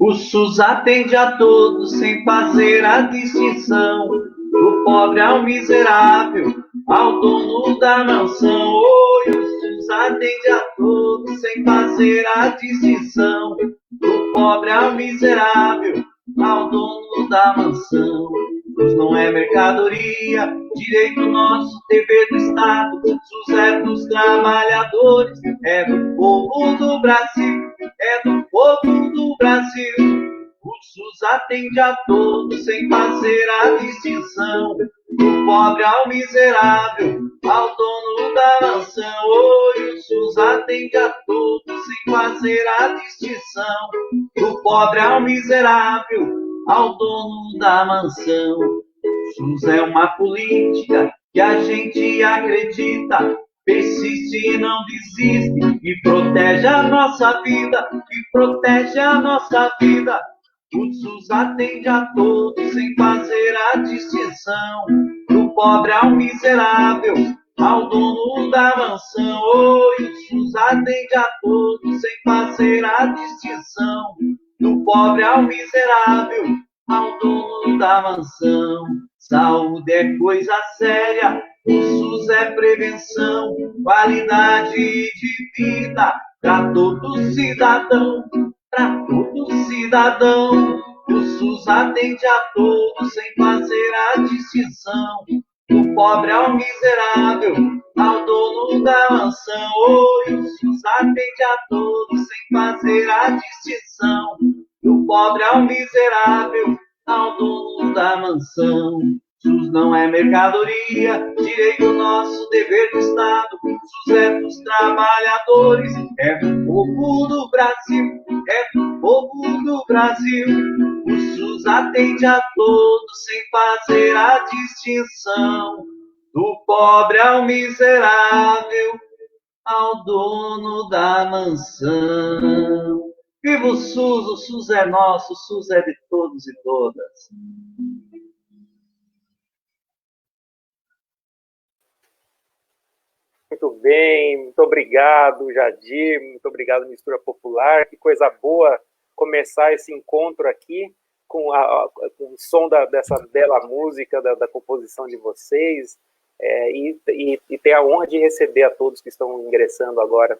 O SUS atende a todos sem fazer a distinção, do pobre ao miserável, ao dono da mansão. Oi, o SUS atende a todos sem fazer a distinção, do pobre ao miserável, ao dono da mansão. SUS não é mercadoria, direito nosso, dever do Estado. SUS é dos trabalhadores, é do povo do Brasil, é do povo do Brasil. O SUS atende a todos sem fazer a distinção, do pobre ao miserável, ao dono da mansão. Oi, o SUS atende a todos sem fazer a distinção, do pobre ao miserável, ao dono da mansão. O SUS é uma política que a gente acredita, persiste e não desiste, e protege a nossa vida, e protege a nossa vida. O SUS atende a todos sem fazer a distinção, do pobre ao miserável, ao dono da mansão. Oi, o SUS atende a todos sem fazer a distinção, do pobre ao miserável, ao dono da mansão. Saúde é coisa séria, o SUS é prevenção, qualidade de vida para todo cidadão, para todo cidadão. O SUS atende a todos sem fazer a distinção, do pobre ao miserável, ao dono da mansão. Oi, o SUS atende a todos sem fazer a distinção, do pobre ao miserável, ao dono da mansão. SUS não é mercadoria, direito nosso, dever do Estado. SUS é dos trabalhadores, é do povo do Brasil, é do povo do Brasil. O SUS atende a todos sem fazer a distinção, do pobre ao miserável, ao dono da mansão. Viva o SUS é nosso, o SUS é de todos e todas. Muito bem, muito obrigado, Jadir, muito obrigado, Mistura Popular. Que coisa boa começar esse encontro aqui com o som dessa bela música, da composição de vocês, e ter a honra de receber a todos que estão ingressando agora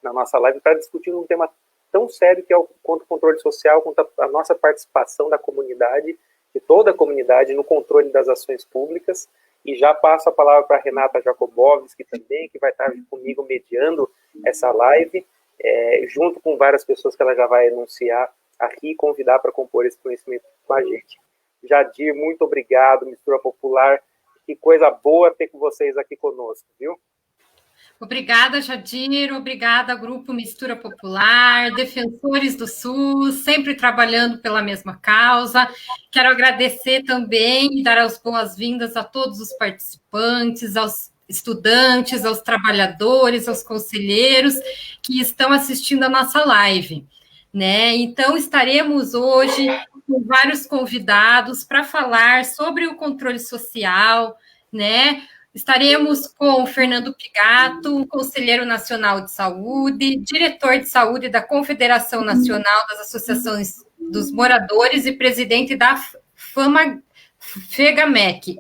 na nossa live para discutir um tema tão sério que é quanto o controle social, quanto a nossa participação da comunidade, de toda a comunidade, no controle das ações públicas. E já passo a palavra para a Renata Jacobowski também, que vai estar comigo mediando essa live, junto com várias pessoas que ela já vai anunciar aqui e convidar para compor esse conhecimento com a gente. Jadir, muito obrigado, Mistura Popular. Que coisa boa ter com vocês aqui conosco, viu? Obrigada, Jadir, obrigada, Grupo Mistura Popular, defensores do SUS, sempre trabalhando pela mesma causa. Quero agradecer também e dar as boas-vindas a todos os participantes, aos estudantes, aos trabalhadores, aos conselheiros que estão assistindo a nossa live, né? Então, estaremos hoje com vários convidados para falar sobre o controle social, né? Estaremos com o Fernando Pigato, conselheiro nacional de saúde, diretor de saúde da Confederação Nacional das Associações dos Moradores e presidente da FEGAMEC.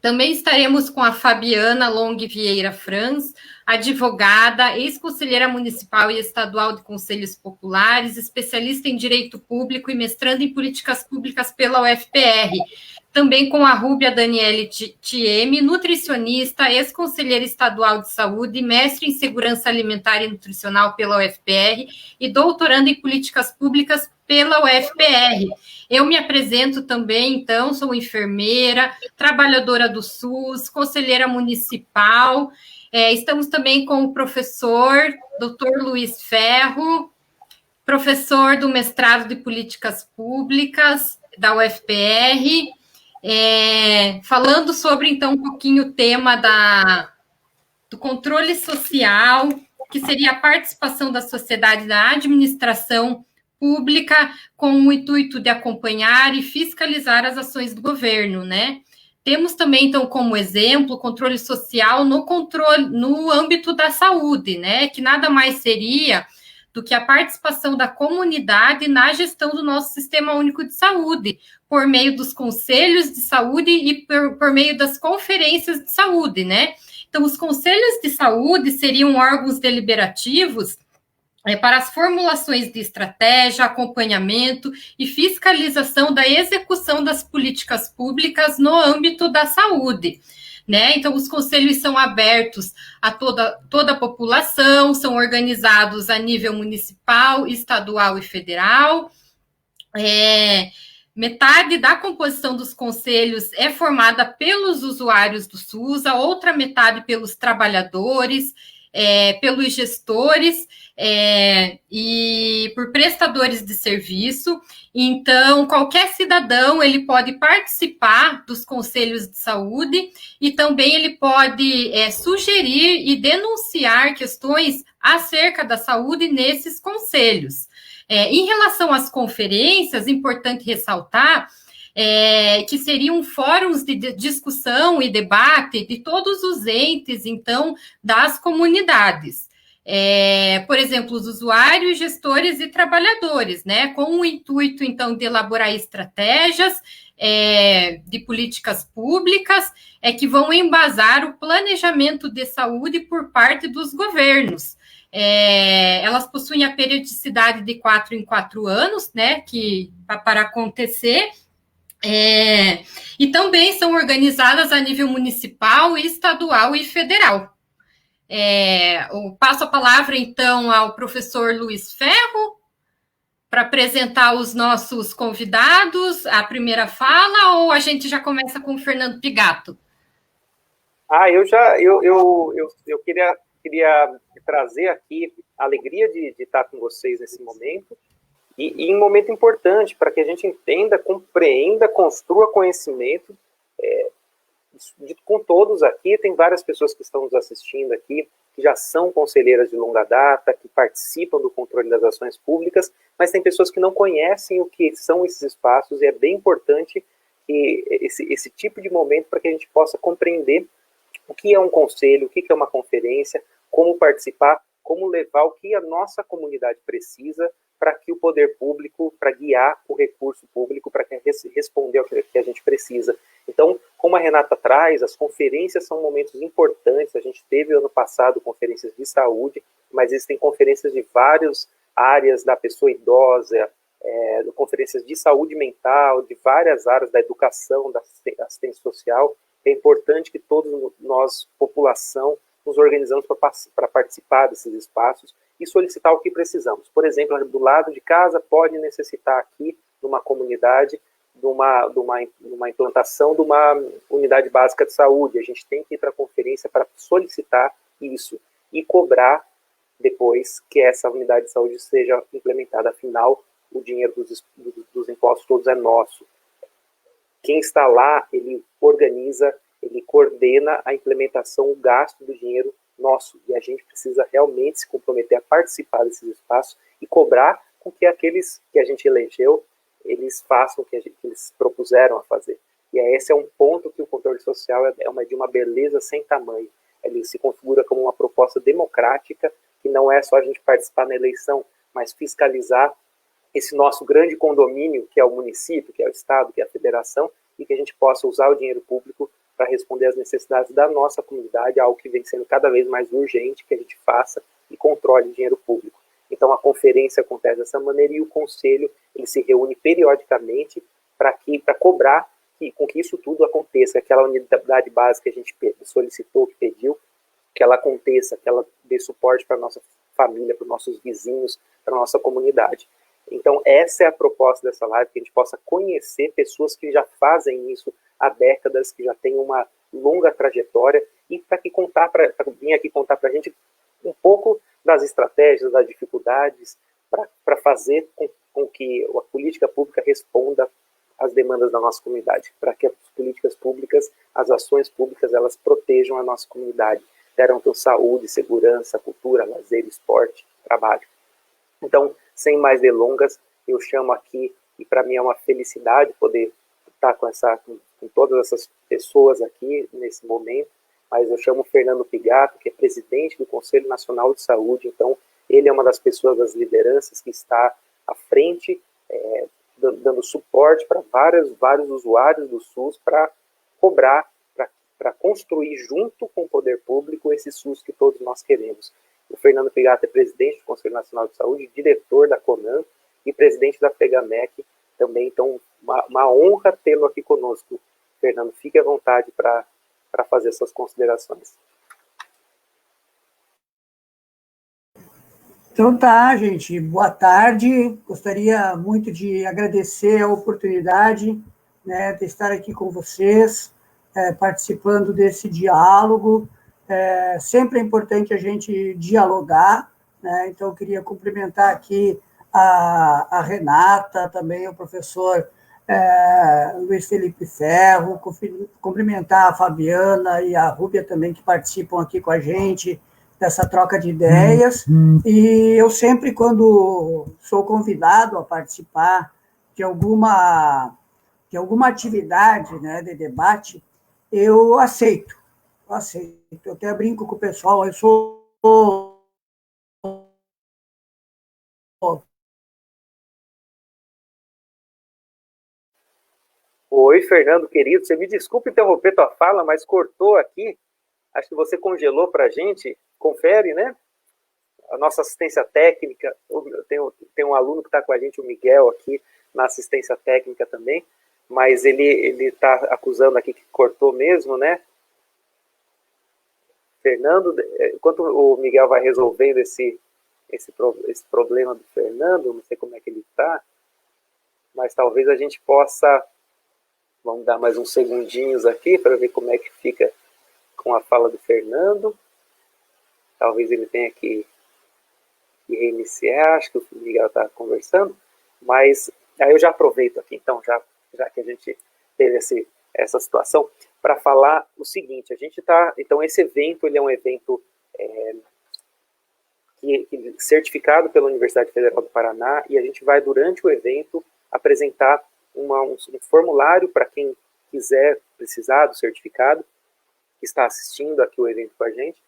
Também estaremos com a Fabiana Long Vieira Franz, advogada, ex-conselheira municipal e estadual de conselhos populares, especialista em direito público e mestrando em políticas públicas pela UFPR. Também com a Rúbia Daniele Thieme, nutricionista, ex-conselheira estadual de saúde, mestre em segurança alimentar e nutricional pela UFPR e doutoranda em políticas públicas pela UFPR. Eu me apresento também, então, sou enfermeira, trabalhadora do SUS, conselheira municipal. Estamos também com o professor Dr. Luiz Ferro, professor do mestrado de políticas públicas da UFPR, falando sobre, então, um pouquinho o tema do controle social, que seria a participação da sociedade na administração pública com o intuito de acompanhar e fiscalizar as ações do governo, né? Temos também, então, como exemplo, o controle social no âmbito da saúde, né? Que nada mais seria do que a participação da comunidade na gestão do nosso Sistema Único de Saúde, por meio dos conselhos de saúde e por meio das conferências de saúde, né? Então, os conselhos de saúde seriam órgãos deliberativos para as formulações de estratégia, acompanhamento e fiscalização da execução das políticas públicas no âmbito da saúde. Né? Então, os conselhos são abertos a toda a população, são organizados a nível municipal, estadual e federal. Metade da composição dos conselhos é formada pelos usuários do SUS, a outra metade pelos trabalhadores, pelos gestores e por prestadores de serviço. Então, qualquer cidadão ele pode participar dos conselhos de saúde e também ele pode sugerir e denunciar questões acerca da saúde nesses conselhos. Em relação às conferências, é importante ressaltar que seriam fóruns de discussão e debate de todos os entes, então, das comunidades. Por exemplo, os usuários, gestores e trabalhadores, né, com o intuito, então, de elaborar estratégias de políticas públicas que vão embasar o planejamento de saúde por parte dos governos. Elas possuem a periodicidade de 4 em 4 anos, né, para acontecer, e também são organizadas a nível municipal, estadual e federal. Eu passo a palavra, então, ao professor Luiz Ferro, para apresentar os nossos convidados, a primeira fala, ou a gente já começa com o Fernando Pigato? Eu queria trazer aqui a alegria de estar com vocês nesse momento, e um momento importante para que a gente entenda, compreenda, construa conhecimento com todos aqui. Tem várias pessoas que estão nos assistindo aqui, que já são conselheiras de longa data, que participam do controle das ações públicas, mas tem pessoas que não conhecem o que são esses espaços, e é bem importante que esse tipo de momento para que a gente possa compreender o que é um conselho, o que é uma conferência, como participar, como levar o que a nossa comunidade precisa para que o poder público, para guiar o recurso público, para responder ao que a gente precisa. Então, como a Renata traz, as conferências são momentos importantes. A gente teve ano passado conferências de saúde, mas existem conferências de várias áreas da pessoa idosa, conferências de saúde mental, de várias áreas da educação, da assistência social. É importante que todos nós, população, nos organizamos para participar desses espaços e solicitar o que precisamos. Por exemplo, do lado de casa pode necessitar aqui, numa comunidade, de uma implantação de uma unidade básica de saúde. A gente tem que ir para a conferência para solicitar isso e cobrar depois que essa unidade de saúde seja implementada. Afinal, o dinheiro dos impostos todos é nosso. Quem está lá, ele organiza, ele coordena a implementação, o gasto do dinheiro nosso. E a gente precisa realmente se comprometer a participar desses espaços e cobrar com que aqueles que a gente elegeu, eles façam o que eles propuseram a fazer. E esse é um ponto que o controle social é de uma beleza sem tamanho. Ele se configura como uma proposta democrática, que não é só a gente participar na eleição, mas fiscalizar esse nosso grande condomínio, que é o município, que é o estado, que é a federação, e que a gente possa usar o dinheiro público para responder às necessidades da nossa comunidade, algo que vem sendo cada vez mais urgente que a gente faça e controle o dinheiro público. Então, a conferência acontece dessa maneira e o conselho ele se reúne periodicamente para cobrar com que isso tudo aconteça, aquela unidade básica que a gente solicitou, que pediu, que ela aconteça, que ela dê suporte para a nossa família, para os nossos vizinhos, para a nossa comunidade. Então, essa é a proposta dessa live, que a gente possa conhecer pessoas que já fazem isso há décadas, que já têm uma longa trajetória, e para vir aqui contar para a gente um pouco das estratégias, das dificuldades, para fazer com que a política pública responda às demandas da nossa comunidade, para que as políticas públicas, as ações públicas, elas protejam a nossa comunidade, garantam saúde, segurança, cultura, lazer, esporte, trabalho. Então, sem mais delongas, eu chamo aqui, e para mim é uma felicidade poder estar com todas essas pessoas aqui nesse momento, mas eu chamo o Fernando Pigato, que é presidente do Conselho Nacional de Saúde. Então, Ele é uma das pessoas, das lideranças, que está à frente, dando suporte para vários usuários do SUS para cobrar, para construir junto com o poder público esse SUS que todos nós queremos. O Fernando Pigato é presidente do Conselho Nacional de Saúde, diretor da CONAN e presidente da FEGAMEC também. Então, uma honra tê-lo aqui conosco. Fernando, fique à vontade para fazer suas considerações. Então tá, gente, boa tarde. Gostaria muito de agradecer a oportunidade, né, de estar aqui com vocês, participando desse diálogo. Sempre é importante a gente dialogar, né? Então eu queria cumprimentar aqui a Renata, também o professor Luiz Felipe Ferro, cumprimentar a Fabiana e a Rúbia também, que participam aqui com a gente dessa troca de ideias. E eu sempre, quando sou convidado a participar de alguma atividade, né, de debate, eu aceito. Eu até brinco com o pessoal, eu sou... Oi, Fernando, querido, você me desculpe interromper tua fala, mas cortou aqui. Acho que você congelou para a gente. Confere, né? A nossa assistência técnica. Tem um aluno que está com a gente, o Miguel, aqui na assistência técnica também, mas ele está acusando aqui que cortou mesmo, né? Fernando, enquanto o Miguel vai resolvendo esse problema do Fernando, não sei como é que ele está, mas talvez a gente possa... Vamos dar mais uns segundinhos aqui para ver como é que fica com a fala do Fernando. Talvez ele tenha que reiniciar, acho que o Miguel está conversando, mas aí eu já aproveito aqui, então, já que a gente teve essa situação, para falar o seguinte, a gente está... Então, esse evento, ele é um evento certificado pela Universidade Federal do Paraná, e a gente vai, durante o evento, apresentar um formulário para quem quiser precisar do certificado, que está assistindo aqui o evento com a gente.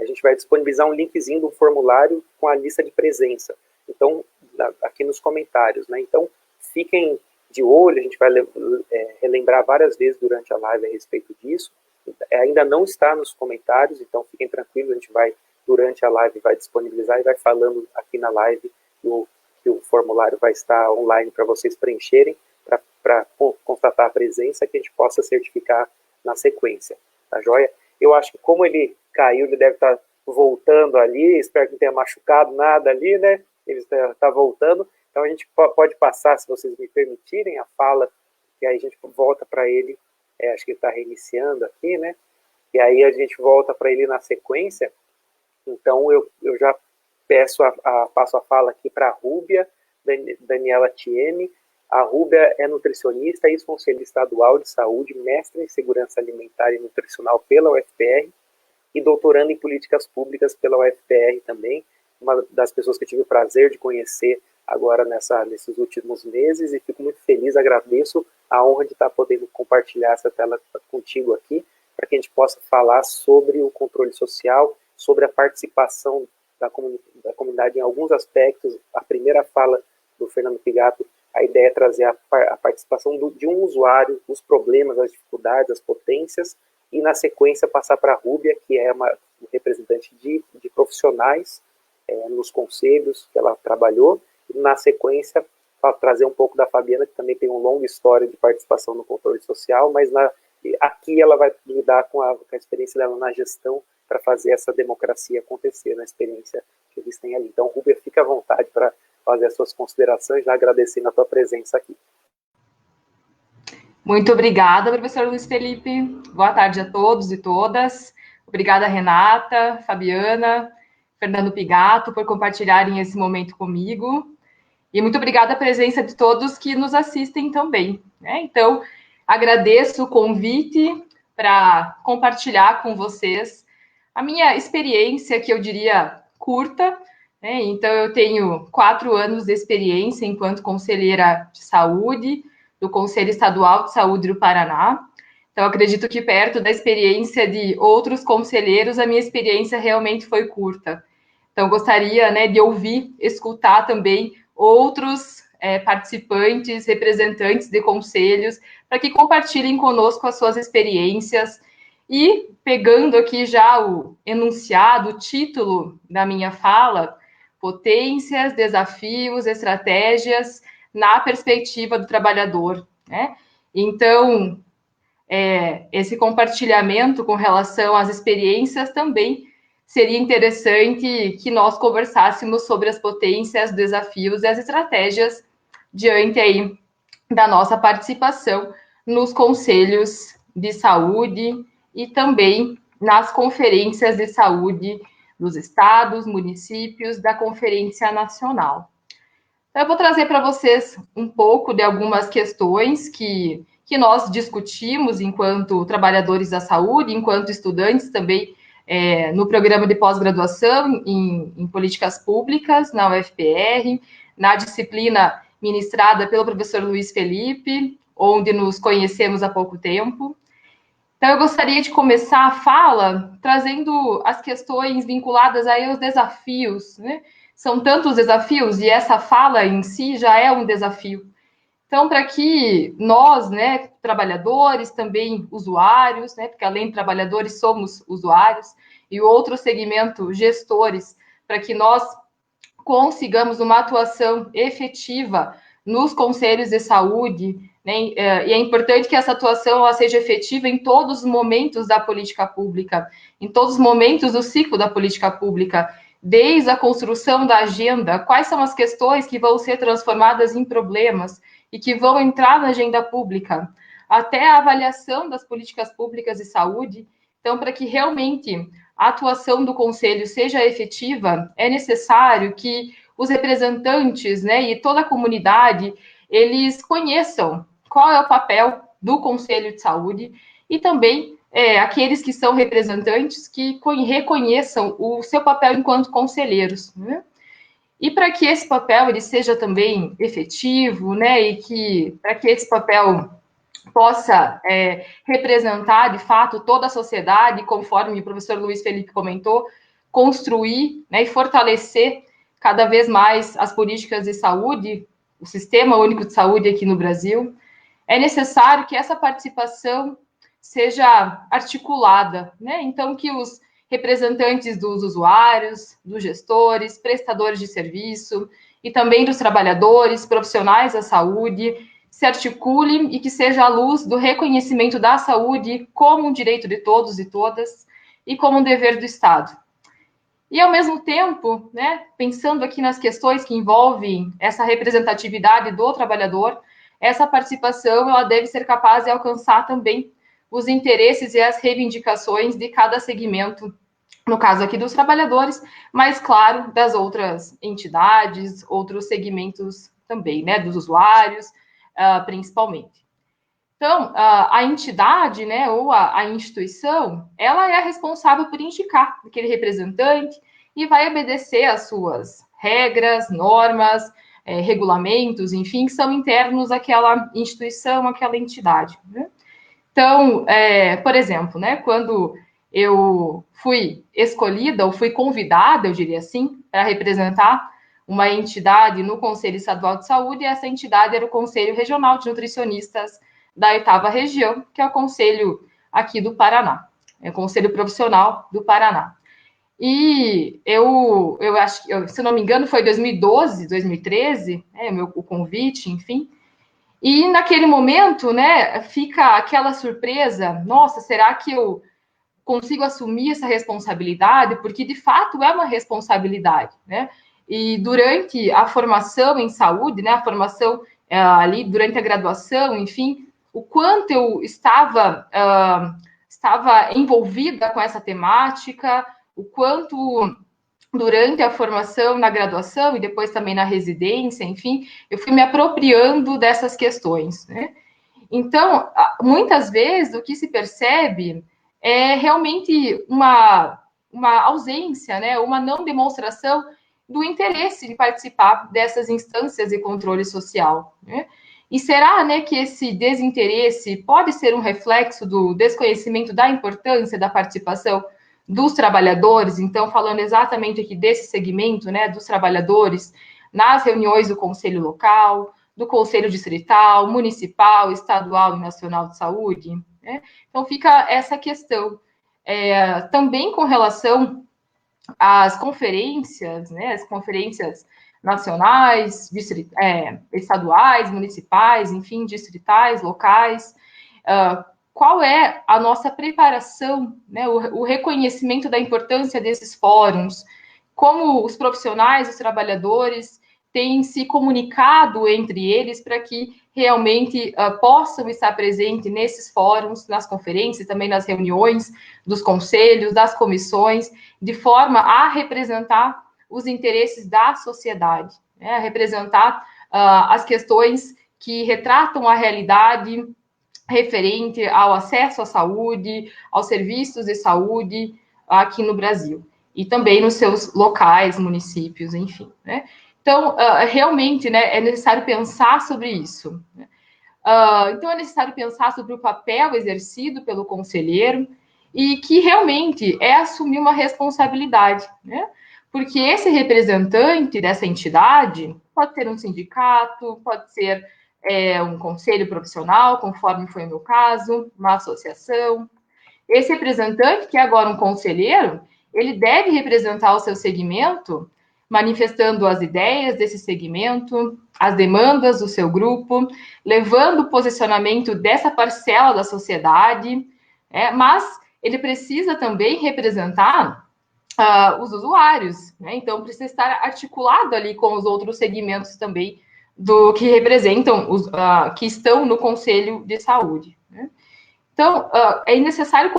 A gente vai disponibilizar um linkzinho do formulário com a lista de presença. Então, aqui nos comentários, né? Então, fiquem de olho, a gente vai relembrar várias vezes durante a live a respeito disso. Ainda não está nos comentários, então fiquem tranquilos, a gente vai, durante a live, vai disponibilizar e vai falando aqui na live que o formulário vai estar online para vocês preencherem, para constatar a presença, que a gente possa certificar na sequência, tá joia? Eu acho que como ele caiu, ele deve estar voltando ali, espero que não tenha machucado nada ali, né? Ele está voltando, então a gente pode passar, se vocês me permitirem, a fala, e aí a gente volta para ele, acho que ele está reiniciando aqui, né? E aí a gente volta para ele na sequência. Então eu já passo a fala aqui para a Rúbia Daniela Thieme. A Rúbia é nutricionista e ex-conselheira estadual de saúde, mestre em segurança alimentar e nutricional pela UFPR e doutoranda em políticas públicas pela UFPR também. Uma das pessoas que eu tive o prazer de conhecer agora nesses últimos meses, e fico muito feliz, agradeço a honra de estar podendo compartilhar essa tela contigo aqui, para que a gente possa falar sobre o controle social, sobre a participação da comunidade em alguns aspectos. A primeira fala do Fernando Pigato, a ideia é trazer a participação de um usuário, os problemas, as dificuldades, as potências, e na sequência passar para a Rúbia, que é uma representante de profissionais nos conselhos que ela trabalhou, e na sequência trazer um pouco da Fabiana, que também tem uma longa história de participação no controle social, mas aqui ela vai lidar com a experiência dela na gestão para fazer essa democracia acontecer, na experiência que eles têm ali. Então, Rúbia, fica à vontade para fazer as suas considerações, já agradecendo a tua presença aqui. Muito obrigada, professor Luiz Felipe. Boa tarde a todos e todas. Obrigada, Renata, Fabiana, Fernando Pigato, por compartilharem esse momento comigo. E muito obrigada a presença de todos que nos assistem também, né? Então, agradeço o convite para compartilhar com vocês a minha experiência, que eu diria curta, né? Então, eu tenho 4 anos de experiência enquanto conselheira de saúde do Conselho Estadual de Saúde do Paraná. Então, acredito que perto da experiência de outros conselheiros, a minha experiência realmente foi curta. Então, gostaria, né, de ouvir, escutar também outros participantes, representantes de conselhos, para que compartilhem conosco as suas experiências. E, pegando aqui já o enunciado, o título da minha fala, potências, desafios, estratégias na perspectiva do trabalhador, né? Então, esse compartilhamento com relação às experiências também seria interessante que nós conversássemos sobre as potências, desafios e as estratégias diante aí da nossa participação nos conselhos de saúde e também nas conferências de saúde dos estados, municípios, da Conferência Nacional. Então, eu vou trazer para vocês um pouco de algumas questões que nós discutimos enquanto trabalhadores da saúde, enquanto estudantes também no programa de pós-graduação em políticas públicas, na UFPR, na disciplina ministrada pelo professor Luiz Felipe, onde nos conhecemos há pouco tempo. Então, eu gostaria de começar a fala trazendo as questões vinculadas aí aos desafios, né? São tantos desafios, e essa fala em si já é um desafio. Então, para que nós, né, trabalhadores, também usuários, né, porque além de trabalhadores somos usuários, e o outro segmento, gestores, para que nós consigamos uma atuação efetiva nos conselhos de saúde, né, e é importante que essa atuação ela seja efetiva em todos os momentos da política pública, em todos os momentos do ciclo da política pública, desde a construção da agenda, quais são as questões que vão ser transformadas em problemas e que vão entrar na agenda pública, até a avaliação das políticas públicas de saúde. Então, para que realmente a atuação do Conselho seja efetiva, é necessário que os representantes, né, e toda a comunidade, eles conheçam qual é o papel do Conselho de Saúde e também aqueles que são representantes que reconheçam o seu papel enquanto conselheiros, né? E para que esse papel ele seja também efetivo, né, e que para que esse papel possa representar, de fato, toda a sociedade, conforme o professor Luiz Felipe comentou, construir, né, e fortalecer cada vez mais as políticas de saúde, o Sistema Único de Saúde aqui no Brasil, é necessário que essa participação seja articulada, né? Então, que os representantes dos usuários, dos gestores, prestadores de serviço e também dos trabalhadores, profissionais da saúde, se articule e que seja à luz do reconhecimento da saúde como um direito de todos e todas e como um dever do Estado. E, ao mesmo tempo, né, pensando aqui nas questões que envolvem essa representatividade do trabalhador, essa participação ela deve ser capaz de alcançar também os interesses e as reivindicações de cada segmento, no caso aqui dos trabalhadores, mas, claro, das outras entidades, outros segmentos também, né, dos usuários, principalmente. Então, a entidade, né, ou a instituição, ela é a responsável por indicar aquele representante e vai obedecer às suas regras, normas, regulamentos, enfim, que são internos àquela instituição, àquela entidade, né? Então, por exemplo, né, quando eu fui escolhida, ou fui convidada, eu diria assim, para representar uma entidade no Conselho Estadual de Saúde, e essa entidade era o Conselho Regional de Nutricionistas da 8ª Região, que é o Conselho aqui do Paraná, é o Conselho Profissional do Paraná. E eu acho que, se não me engano, foi 2012, 2013, o convite, enfim. E naquele momento, né, fica aquela surpresa, nossa, será que eu consigo assumir essa responsabilidade? Porque, de fato, é uma responsabilidade, né? E durante a formação em saúde, né, a formação ali, durante a graduação, enfim, o quanto eu estava envolvida com essa temática, o quanto durante a formação na graduação e depois também na residência, enfim, eu fui me apropriando dessas questões, né? Então, muitas vezes, o que se percebe é realmente uma ausência, né, uma não demonstração do interesse de participar dessas instâncias de controle social, né? E será, né, que esse desinteresse pode ser um reflexo do desconhecimento da importância da participação dos trabalhadores, então, falando exatamente aqui desse segmento, né, dos trabalhadores, nas reuniões do Conselho Local, do Conselho Distrital, Municipal, Estadual e Nacional de Saúde, né? Então, fica essa questão. Também com relação às conferências, né, as conferências nacionais, estaduais, municipais, enfim, distritais, locais, qual é a nossa preparação, né, o reconhecimento da importância desses fóruns, como os profissionais, os trabalhadores têm se comunicado entre eles para que realmente possam estar presentes nesses fóruns, nas conferências, também nas reuniões dos conselhos, das comissões, de forma a representar os interesses da sociedade, né, a representar as questões que retratam a realidade referente ao acesso à saúde, aos serviços de saúde aqui no Brasil, e também nos seus locais, municípios, enfim, né? Então, realmente, né, é necessário pensar sobre isso, né? Então, é necessário pensar sobre o papel exercido pelo conselheiro e que realmente é assumir uma responsabilidade, né? Porque esse representante dessa entidade pode ser um sindicato, pode ser um conselho profissional, conforme foi o meu caso, uma associação. Esse representante, que é agora um conselheiro, ele deve representar o seu segmento, manifestando as ideias desse segmento, as demandas do seu grupo, levando o posicionamento dessa parcela da sociedade, mas ele precisa também representar os usuários, né? Então, precisa estar articulado ali com os outros segmentos também do que representam, que estão no Conselho de Saúde, né? Então, é necessário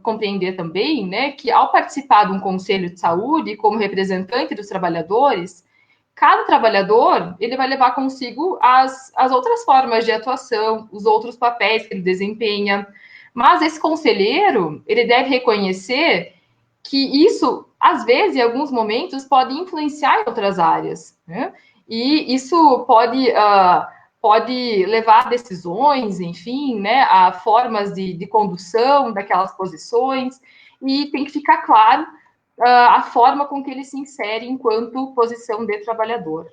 compreender também, né, que ao participar de um Conselho de Saúde, como representante dos trabalhadores, cada trabalhador, ele vai levar consigo as outras formas de atuação, os outros papéis que ele desempenha, mas esse conselheiro, ele deve reconhecer que isso, às vezes, em alguns momentos, pode influenciar em outras áreas, né? E isso pode levar a decisões, enfim, né, a formas de condução daquelas posições, e tem que ficar claro a forma com que ele se insere enquanto posição de trabalhador.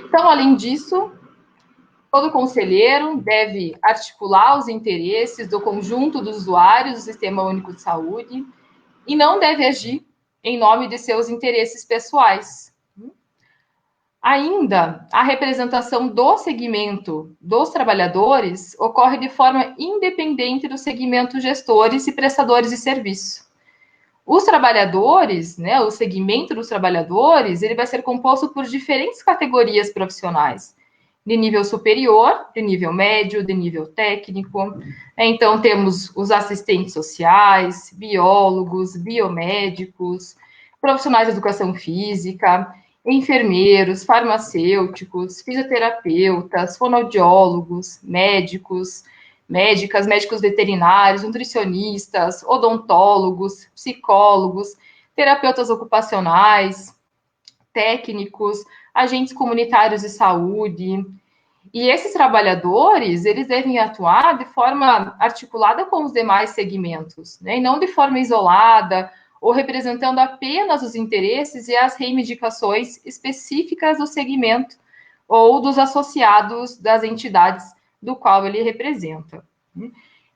Então, além disso, todo conselheiro deve articular os interesses do conjunto dos usuários do Sistema Único de Saúde e não deve agir em nome de seus interesses pessoais. Ainda, a representação do segmento dos trabalhadores ocorre de forma independente dos segmentos gestores e prestadores de serviço. Os trabalhadores, né, o segmento dos trabalhadores, ele vai ser composto por diferentes categorias profissionais, de nível superior, de nível médio, de nível técnico. Então, temos os assistentes sociais, biólogos, biomédicos, profissionais de educação física, enfermeiros, farmacêuticos, fisioterapeutas, fonoaudiólogos, médicos, médicas, médicos veterinários, nutricionistas, odontólogos, psicólogos, terapeutas ocupacionais, técnicos, agentes comunitários de saúde. E esses trabalhadores, eles devem atuar de forma articulada com os demais segmentos, né? E não de forma isolada, ou representando apenas os interesses e as reivindicações específicas do segmento ou dos associados das entidades do qual ele representa.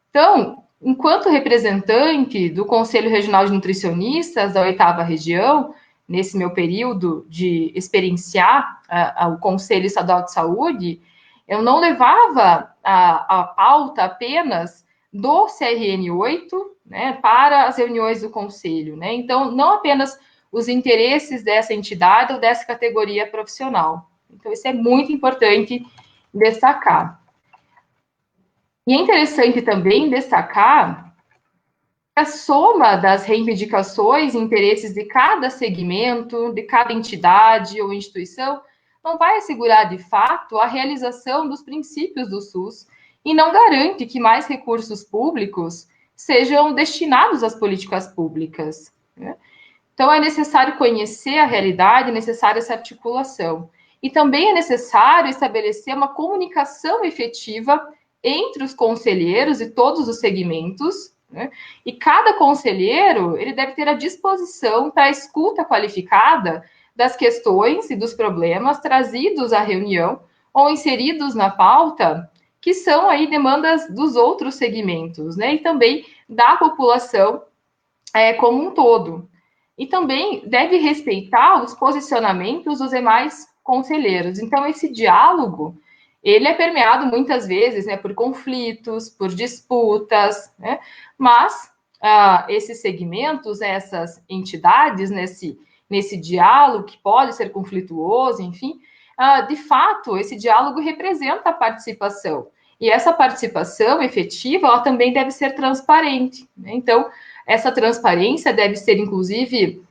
Então, enquanto representante do Conselho Regional de Nutricionistas da 8ª Região, nesse meu período de experienciar o Conselho Estadual de Saúde, eu não levava a pauta apenas do CRN 8, né, para as reuniões do Conselho, né? Então, não apenas os interesses dessa entidade ou dessa categoria profissional. Então, isso é muito importante destacar. E é interessante também destacar a soma das reivindicações e interesses de cada segmento, de cada entidade ou instituição, não vai assegurar, de fato, a realização dos princípios do SUS e não garante que mais recursos públicos sejam destinados às políticas públicas, né? Então, é necessário conhecer a realidade, é necessária essa articulação. E também é necessário estabelecer uma comunicação efetiva entre os conselheiros e todos os segmentos, né? E cada conselheiro, ele deve ter a disposição para a escuta qualificada das questões e dos problemas trazidos à reunião ou inseridos na pauta, que são aí demandas dos outros segmentos, né? E também da população como um todo. E também deve respeitar os posicionamentos dos demais conselheiros. Então, esse diálogo, ele é permeado muitas vezes, né, por conflitos, por disputas, né? Mas esses segmentos, essas entidades, nesse diálogo que pode ser conflituoso, enfim, de fato, esse diálogo representa a participação. E essa participação efetiva, ela também deve ser transparente, né? Então, essa transparência deve ser, inclusive,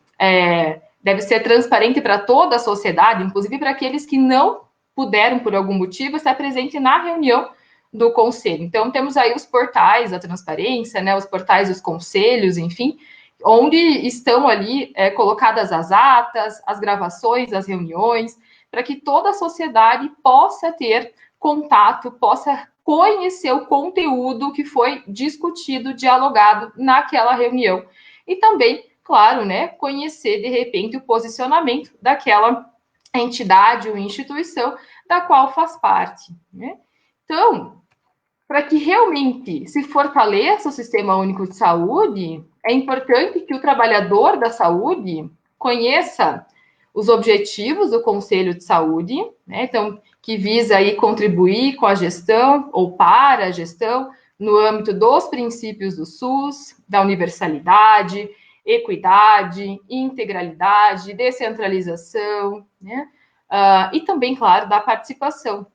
deve ser transparente para toda a sociedade, inclusive para aqueles que não puderam, por algum motivo, estar presente na reunião do conselho. Então, temos aí os portais da transparência, né, os portais dos conselhos, enfim, onde estão ali colocadas as atas, as gravações das reuniões, para que toda a sociedade possa ter contato, possa conhecer o conteúdo que foi discutido, dialogado naquela reunião. E também, claro, né, conhecer, de repente, o posicionamento daquela entidade ou instituição da qual faz parte, né? Então, para que realmente se fortaleça o Sistema Único de Saúde, é importante que o trabalhador da saúde conheça os objetivos do Conselho de Saúde, né? Então, que visa aí contribuir com a gestão ou para a gestão no âmbito dos princípios do SUS, da universalidade, equidade, integralidade, descentralização, né? E também, claro, da participação,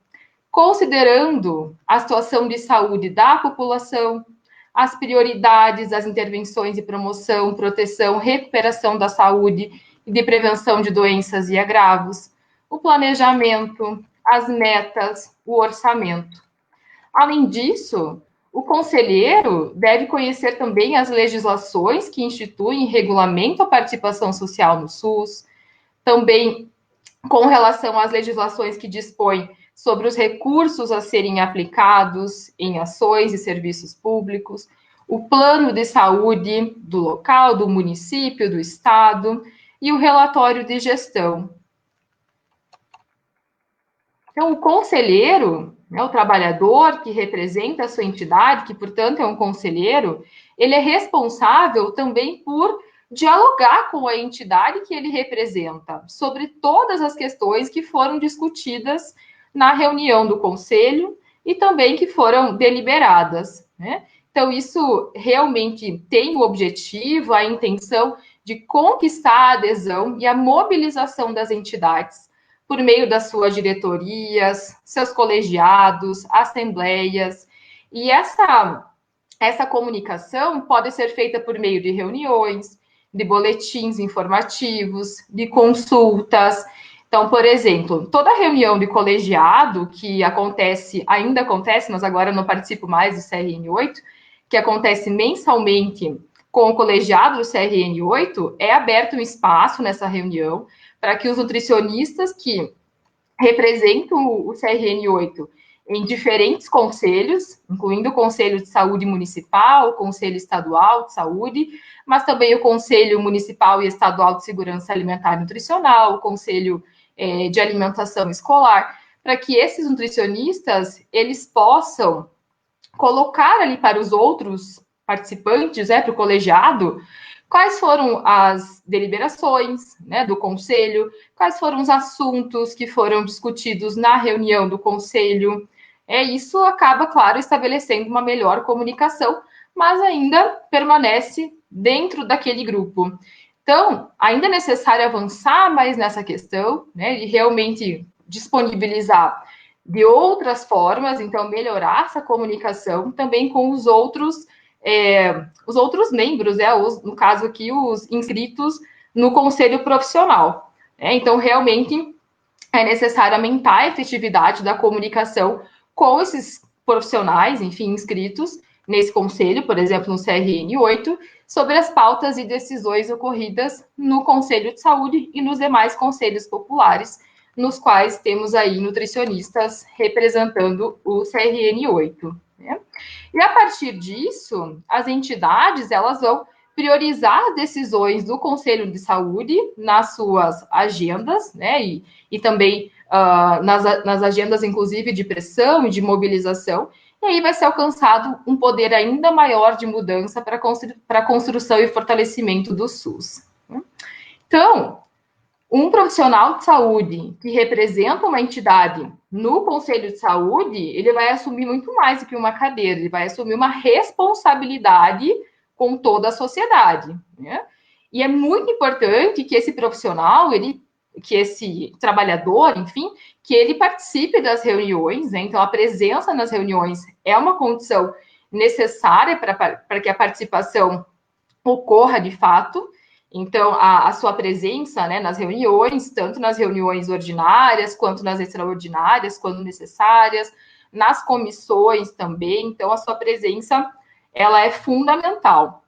considerando a situação de saúde da população, as prioridades das intervenções de promoção, proteção, recuperação da saúde e de prevenção de doenças e agravos, o planejamento, as metas, o orçamento. Além disso, o conselheiro deve conhecer também as legislações que instituem e regulamentam a participação social no SUS, também com relação às legislações que dispõem sobre os recursos a serem aplicados em ações e serviços públicos, o plano de saúde do local, do município, do estado, e o relatório de gestão. Então, o conselheiro, né, o trabalhador que representa a sua entidade, que, portanto, é um conselheiro, ele é responsável também por dialogar com a entidade que ele representa sobre todas as questões que foram discutidas na reunião do conselho e também que foram deliberadas, né? Então, isso realmente tem o objetivo, a intenção de conquistar a adesão e a mobilização das entidades por meio das suas diretorias, seus colegiados, assembleias. E essa comunicação pode ser feita por meio de reuniões, de boletins informativos, de consultas. Então, por exemplo, toda reunião de colegiado que ainda acontece, mas agora eu não participo mais do CRN8, que acontece mensalmente com o colegiado do CRN8, é aberto um espaço nessa reunião para que os nutricionistas que representam o CRN8 em diferentes conselhos, incluindo o Conselho de Saúde Municipal, o Conselho Estadual de Saúde, mas também o Conselho Municipal e Estadual de Segurança Alimentar e Nutricional, o Conselho de Alimentação Escolar, para que esses nutricionistas, eles possam colocar ali para os outros participantes, para o colegiado, quais foram as deliberações, né, do conselho, quais foram os assuntos que foram discutidos na reunião do conselho. Isso acaba, claro, estabelecendo uma melhor comunicação, mas ainda permanece dentro daquele grupo. Então, ainda é necessário avançar mais nessa questão, né, e realmente disponibilizar de outras formas, então melhorar essa comunicação também com os outros membros, no caso aqui, os inscritos no conselho profissional. Então, realmente, é necessário aumentar a efetividade da comunicação com esses profissionais, enfim, inscritos nesse conselho, por exemplo, no CRN8, sobre as pautas e decisões ocorridas no Conselho de Saúde e nos demais conselhos populares, nos quais temos aí nutricionistas representando o CRN8. E a partir disso, as entidades, elas vão priorizar as decisões do Conselho de Saúde nas suas agendas, né, e também nas agendas, inclusive, de pressão e de mobilização, e aí vai ser alcançado um poder ainda maior de mudança para a construção e fortalecimento do SUS. Então, um profissional de saúde que representa uma entidade no Conselho de Saúde, ele vai assumir muito mais do que uma cadeira, ele vai assumir uma responsabilidade com toda a sociedade, né? E é muito importante que esse profissional, que esse trabalhador, enfim, que ele participe das reuniões, né? Então, a presença nas reuniões é uma condição necessária para que a participação ocorra de fato. Então, a sua presença, né, nas reuniões, tanto nas reuniões ordinárias, quanto nas extraordinárias, quando necessárias, nas comissões também. Então, a sua presença, ela é fundamental.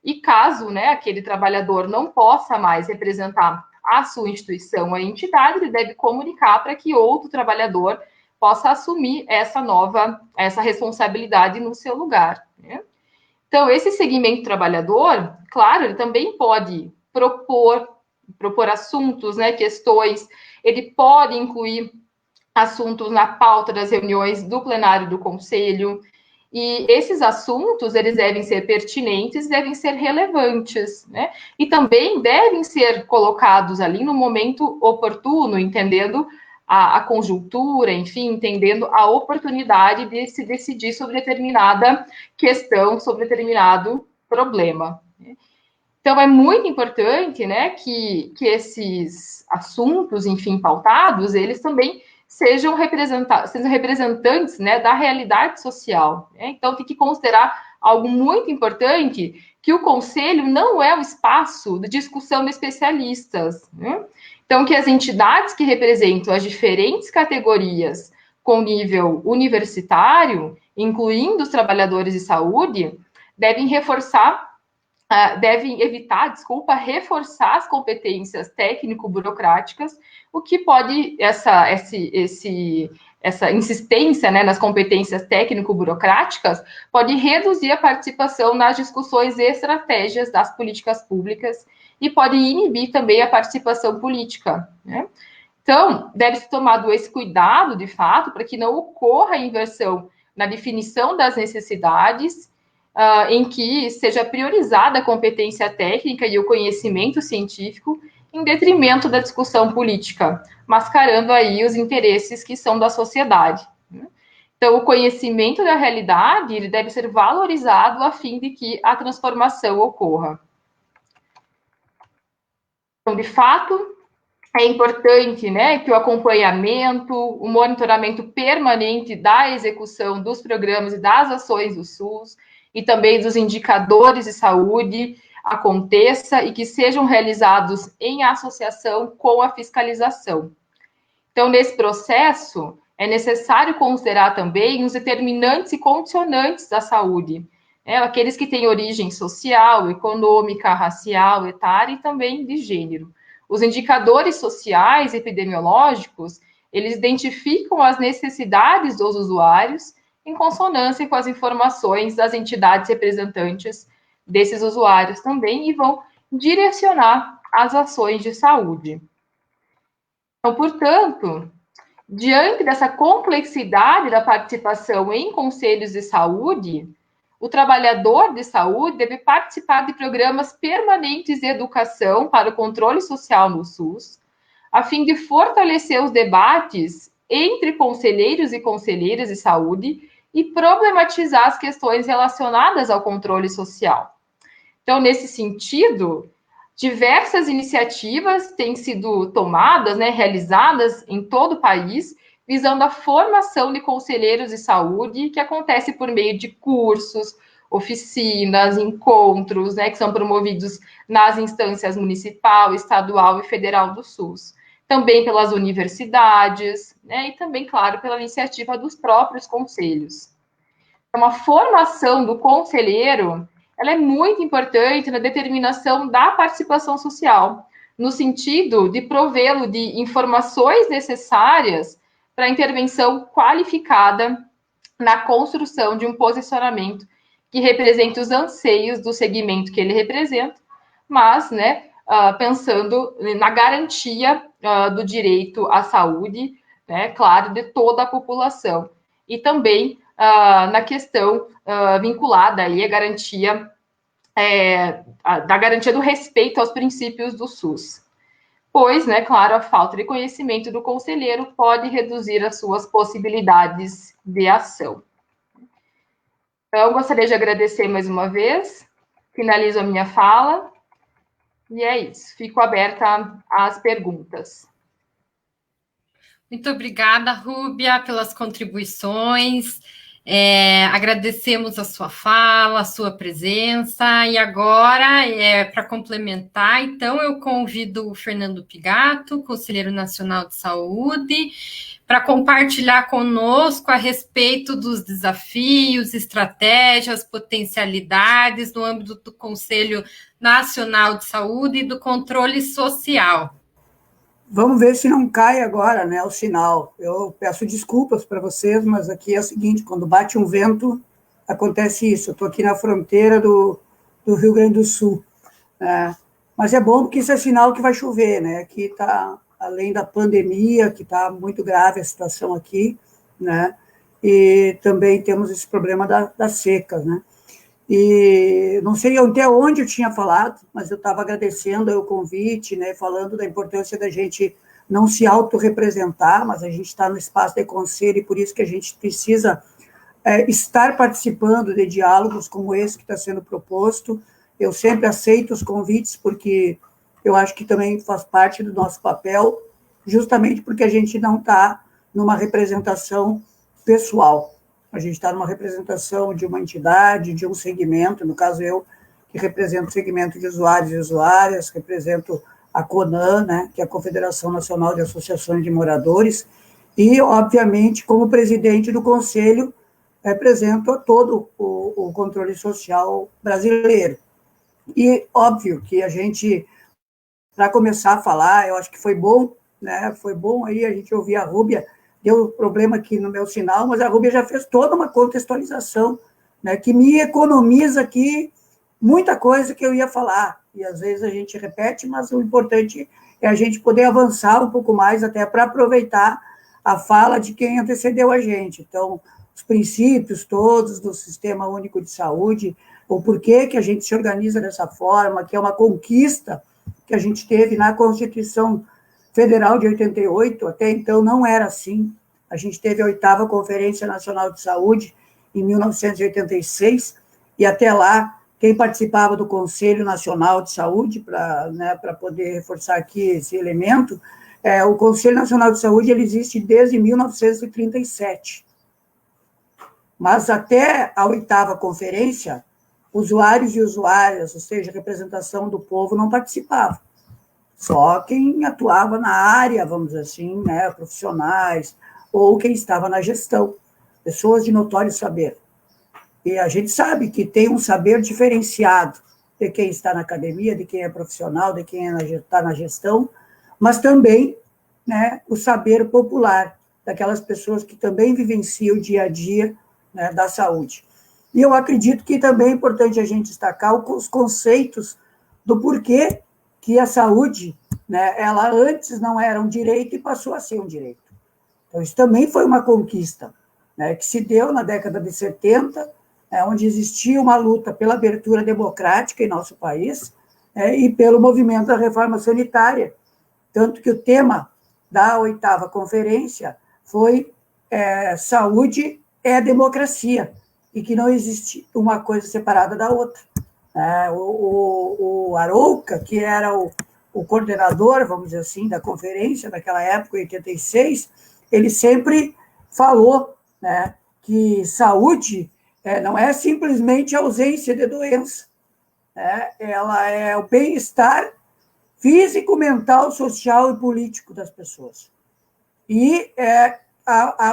E caso, né, aquele trabalhador não possa mais representar a sua instituição, a entidade, ele deve comunicar para que outro trabalhador possa assumir essa responsabilidade no seu lugar, né? Então, esse segmento trabalhador, claro, ele também pode propor assuntos, né, questões, ele pode incluir assuntos na pauta das reuniões do plenário do Conselho, e esses assuntos, eles devem ser pertinentes, devem ser relevantes, né, e também devem ser colocados ali no momento oportuno, entendendo a conjuntura, enfim, entendendo a oportunidade de se decidir sobre determinada questão, sobre determinado problema. Então, é muito importante, né, que esses assuntos, enfim, pautados, eles também sejam representantes, né, da realidade social, né? Então, tem que considerar algo muito importante, que o Conselho não é o espaço de discussão de especialistas, né? Então, que as entidades que representam as diferentes categorias com nível universitário, incluindo os trabalhadores de saúde, devem evitar reforçar as competências técnico-burocráticas, o que pode, essa insistência, né, nas competências técnico-burocráticas, pode reduzir a participação nas discussões e estratégias das políticas públicas e pode inibir também a participação política, né? Então, deve ser tomado esse cuidado, de fato, para que não ocorra a inversão na definição das necessidades, em que seja priorizada a competência técnica e o conhecimento científico em detrimento da discussão política, mascarando aí os interesses que são da sociedade, né? Então, o conhecimento da realidade, ele deve ser valorizado a fim de que a transformação ocorra. Então, de fato, é importante, né, que o acompanhamento, o monitoramento permanente da execução dos programas e das ações do SUS e também dos indicadores de saúde aconteça e que sejam realizados em associação com a fiscalização. Então, nesse processo, é necessário considerar também os determinantes e condicionantes da saúde, né, aqueles que têm origem social, econômica, racial, etária e também de gênero. Os indicadores sociais e epidemiológicos, eles identificam as necessidades dos usuários em consonância com as informações das entidades representantes desses usuários também e vão direcionar as ações de saúde. Então, portanto, diante dessa complexidade da participação em conselhos de saúde, o trabalhador de saúde deve participar de programas permanentes de educação para o controle social no SUS, a fim de fortalecer os debates entre conselheiros e conselheiras de saúde e problematizar as questões relacionadas ao controle social. Então, nesse sentido, diversas iniciativas têm sido tomadas, né, realizadas em todo o país, visando a formação de conselheiros de saúde, que acontece por meio de cursos, oficinas, encontros, né, que são promovidos nas instâncias municipal, estadual e federal do SUS. Também pelas universidades, né, e também, claro, pela iniciativa dos próprios conselhos. Então, a formação do conselheiro, ela é muito importante na determinação da participação social, no sentido de provê-lo de informações necessárias para a intervenção qualificada na construção de um posicionamento que represente os anseios do segmento que ele representa, mas, né, pensando na garantia do direito à saúde, né, claro, de toda a população, e também na questão vinculada aí à garantia da garantia do respeito aos princípios do SUS. Pois, né, claro, a falta de conhecimento do conselheiro pode reduzir as suas possibilidades de ação. Então, gostaria de agradecer mais uma vez, finalizo a minha fala, e é isso, fico aberta às perguntas. Muito obrigada, Rúbia, pelas contribuições. Agradecemos a sua fala, a sua presença, e agora, para complementar, então, eu convido o Fernando Pigato, Conselheiro Nacional de Saúde, para compartilhar conosco a respeito dos desafios, estratégias, potencialidades no âmbito do Conselho Nacional de Saúde e do controle social. Vamos ver se não cai agora, né, o sinal. Eu peço desculpas para vocês, mas aqui é o seguinte, quando bate um vento, acontece isso. Eu estou aqui na fronteira do Rio Grande do Sul. Mas é bom porque isso é sinal que vai chover, né? Aqui está, além da pandemia, que está muito grave a situação aqui, né? E também temos esse problema das secas, né? E não sei até onde eu tinha falado, mas eu estava agradecendo o convite, né, falando da importância da gente não se autorrepresentar, mas a gente está no espaço de conselho e por isso que a gente precisa estar participando de diálogos como esse que está sendo proposto. Eu sempre aceito os convites, porque eu acho que também faz parte do nosso papel, justamente porque a gente não está numa representação pessoal. A gente está numa representação de uma entidade, de um segmento, no caso eu, que represento o segmento de usuários e usuárias, represento a CONAN, né, que é a Confederação Nacional de Associações de Moradores, e, obviamente, como presidente do Conselho, represento a todo o controle social brasileiro. E, óbvio, que a gente, para começar a falar, eu acho que foi bom, né, foi bom aí a gente ouvir a Rúbia. Deu problema aqui no meu sinal, mas a Rúbia já fez toda uma contextualização, né, que me economiza aqui muita coisa que eu ia falar. E, às vezes, a gente repete, mas o importante é a gente poder avançar um pouco mais, até para aproveitar a fala de quem antecedeu a gente. Então, os princípios todos do Sistema Único de Saúde, o porquê que a gente se organiza dessa forma, que é uma conquista que a gente teve na Constituição Federal de 88, até então não era assim. A gente teve a 8ª Conferência Nacional de Saúde em 1986, e até lá, quem participava do Conselho Nacional de Saúde, para poder reforçar aqui esse elemento, o Conselho Nacional de Saúde ele existe desde 1937. Mas até a 8ª Conferência, usuários e usuárias, ou seja, representação do povo, não participavam. Só quem atuava na área, vamos dizer assim, né, profissionais, ou quem estava na gestão, pessoas de notório saber. E a gente sabe que tem um saber diferenciado de quem está na academia, de quem é profissional, de quem está na gestão, mas também, né, o saber popular, daquelas pessoas que também vivenciam o dia a dia, né, da saúde. E eu acredito que também é importante a gente destacar os conceitos do porquê que a saúde, né, ela antes não era um direito e passou a ser um direito. Então, isso também foi uma conquista, né, que se deu na década de 70, onde existia uma luta pela abertura democrática em nosso país, e pelo movimento da reforma sanitária. Tanto que o tema da 8ª Conferência foi saúde é democracia, e que não existe uma coisa separada da outra. O Arouca, que era o coordenador, vamos dizer assim, da conferência, naquela época, em 86, ele sempre falou, né, que saúde não é simplesmente ausência de doença, né, ela é o bem-estar físico, mental, social e político das pessoas. E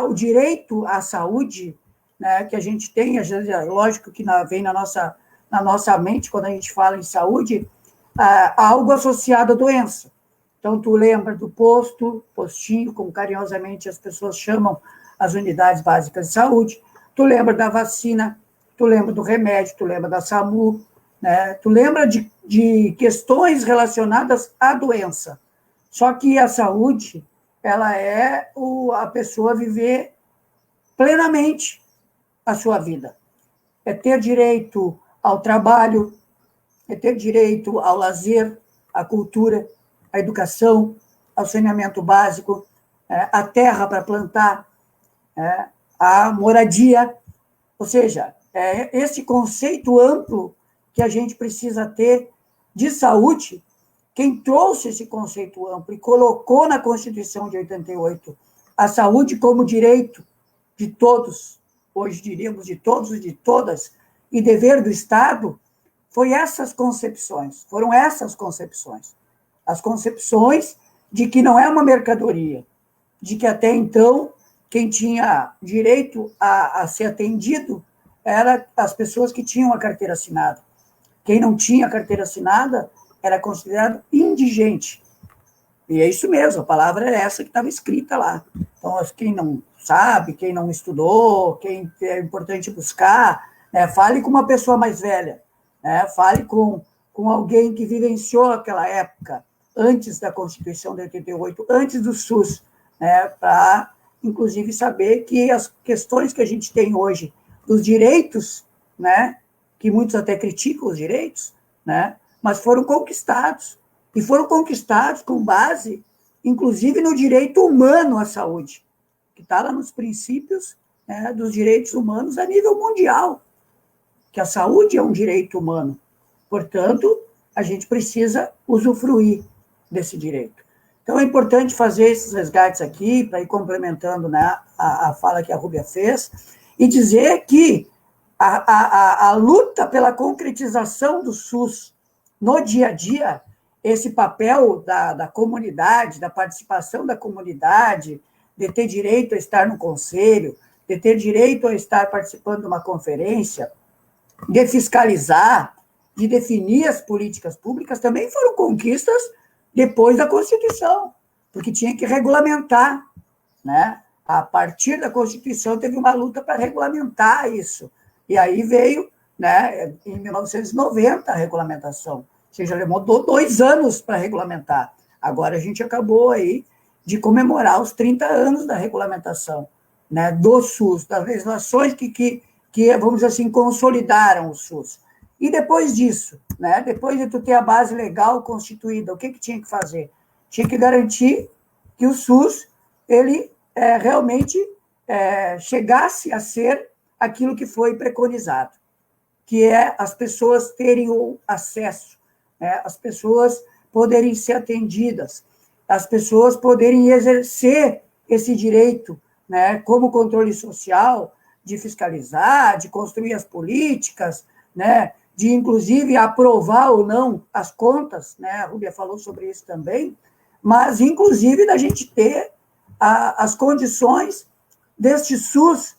o direito à saúde, né, que a gente tem, lógico que vem na nossa mente, quando a gente fala em saúde, algo associado à doença. Então, tu lembra do postinho, como carinhosamente as pessoas chamam as unidades básicas de saúde, tu lembra da vacina, tu lembra do remédio, tu lembra da SAMU, né? Tu lembra de questões relacionadas à doença. Só que a saúde, ela é a pessoa viver plenamente a sua vida. É ter direito ao trabalho, é ter direito ao lazer, à cultura, à educação, ao saneamento básico, à terra para plantar, à moradia. Ou seja, é esse conceito amplo que a gente precisa ter de saúde. Quem trouxe esse conceito amplo e colocou na Constituição de 88 a saúde como direito de todos, hoje diríamos de todos e de todas, e dever do Estado, foram essas concepções. As concepções de que não é uma mercadoria, de que até então quem tinha direito a ser atendido eram as pessoas que tinham a carteira assinada. Quem não tinha carteira assinada era considerado indigente. E é isso mesmo, a palavra é essa que estava escrita lá. Então, quem não sabe, quem não estudou, quem é importante buscar, fale com uma pessoa mais velha, fale com alguém que vivenciou aquela época, antes da Constituição de 88, antes do SUS, para, inclusive, saber que as questões que a gente tem hoje, dos direitos, que muitos até criticam os direitos, mas foram conquistados, e foram conquistados com base, inclusive, no direito humano à saúde, que está lá nos princípios dos direitos humanos a nível mundial, que a saúde é um direito humano. Portanto, a gente precisa usufruir desse direito. Então, é importante fazer esses resgates aqui, para ir complementando a fala que a Rúbia fez, e dizer que a luta pela concretização do SUS no dia a dia, esse papel da comunidade, da participação da comunidade, de ter direito a estar no conselho, de ter direito a estar participando de uma conferência, de fiscalizar, de definir as políticas públicas, também foram conquistas depois da Constituição, porque tinha que regulamentar, A partir da Constituição teve uma luta para regulamentar isso. E aí veio, em 1990, a regulamentação. Ou seja, levou 2 anos para regulamentar. Agora a gente acabou aí de comemorar os 30 anos da regulamentação, do SUS, das legislações que, vamos dizer assim, consolidaram o SUS. E depois disso, depois de tu ter a base legal constituída, o que tinha que fazer? Tinha que garantir que o SUS, ele realmente chegasse a ser aquilo que foi preconizado, que é as pessoas terem o acesso, as pessoas poderem ser atendidas, as pessoas poderem exercer esse direito, como controle social, de fiscalizar, de construir as políticas, de, inclusive, aprovar ou não as contas, a Rúbia falou sobre isso também, mas, inclusive, da gente ter as condições deste SUS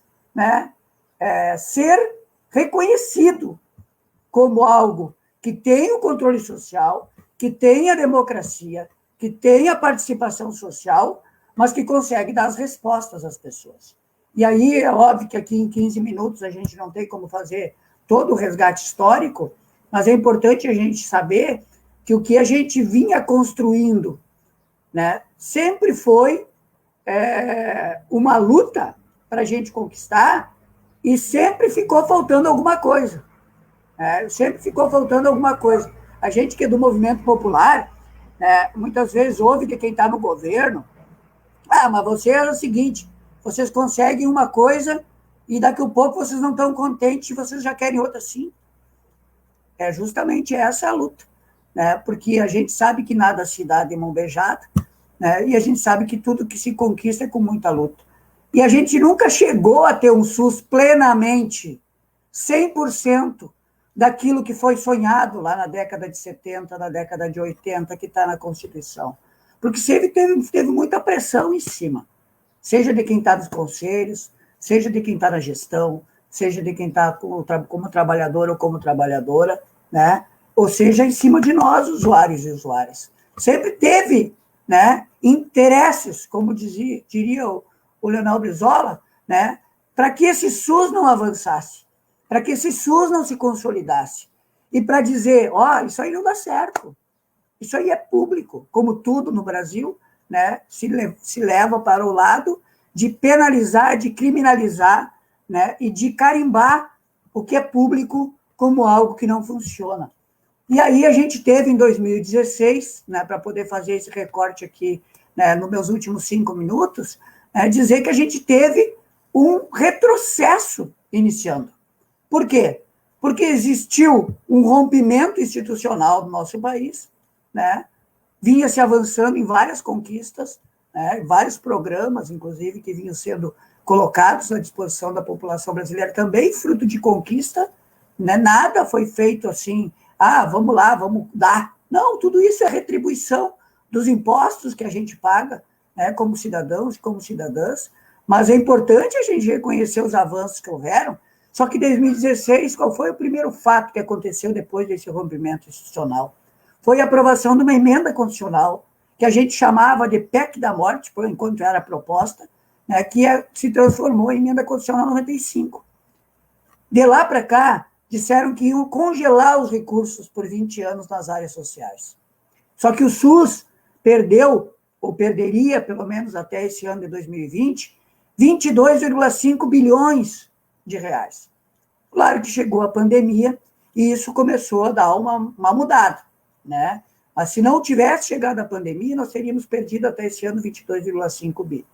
ser reconhecido como algo que tem o controle social, que tem a democracia, que tem a participação social, mas que consegue dar as respostas às pessoas. E aí, é óbvio que aqui em 15 minutos a gente não tem como fazer todo o resgate histórico, mas é importante a gente saber que o que a gente vinha construindo, sempre foi uma luta para a gente conquistar e sempre ficou faltando alguma coisa. Sempre ficou faltando alguma coisa. A gente que é do movimento popular, muitas vezes ouve de quem está no governo, mas vocês é o seguinte, vocês conseguem uma coisa e daqui a pouco vocês não estão contentes e vocês já querem outra. Sim. É justamente essa a luta, porque a gente sabe que nada se dá de mão beijada, e a gente sabe que tudo que se conquista é com muita luta. E a gente nunca chegou a ter um SUS plenamente, 100% daquilo que foi sonhado lá na década de 70, na década de 80, que está na Constituição. Porque sempre teve muita pressão em cima, seja de quem está nos conselhos, seja de quem está na gestão, seja de quem está como trabalhador ou como trabalhadora, ou seja, em cima de nós, usuários e usuárias. Sempre teve interesses, como diria o Leonel Brizola, para que esse SUS não avançasse, para que esse SUS não se consolidasse, e para dizer, isso aí não dá certo, isso aí é público, como tudo no Brasil, né, se leva para o lado de penalizar, de criminalizar, né, e de carimbar o que é público como algo que não funciona. E aí a gente teve, em 2016, né, para poder fazer esse recorte aqui, né, nos meus últimos 5 minutos, dizer que a gente teve um retrocesso iniciando. Por quê? Porque existiu um rompimento institucional do nosso país, né? Vinha se avançando em várias conquistas, né? Vários programas, inclusive, que vinham sendo colocados à disposição da população brasileira, também fruto de conquista, né? Nada foi feito assim, vamos lá, vamos dar. Não, tudo isso é retribuição dos impostos que a gente paga, né, como cidadãos e como cidadãs, mas é importante a gente reconhecer os avanços que houveram. Só que em 2016, qual foi o primeiro fato que aconteceu depois desse rompimento institucional? Foi a aprovação de uma emenda constitucional, que a gente chamava de PEC da morte, por enquanto era a proposta, né, que se transformou em emenda constitucional 95. De lá para cá, disseram que iam congelar os recursos por 20 anos nas áreas sociais. Só que o SUS perdeu, ou perderia, pelo menos até esse ano de 2020, 22,5 bilhões de reais. Claro que chegou a pandemia e isso começou a dar uma mudada, né? Mas se não tivesse chegado a pandemia, nós teríamos perdido até esse ano 22,5 bi.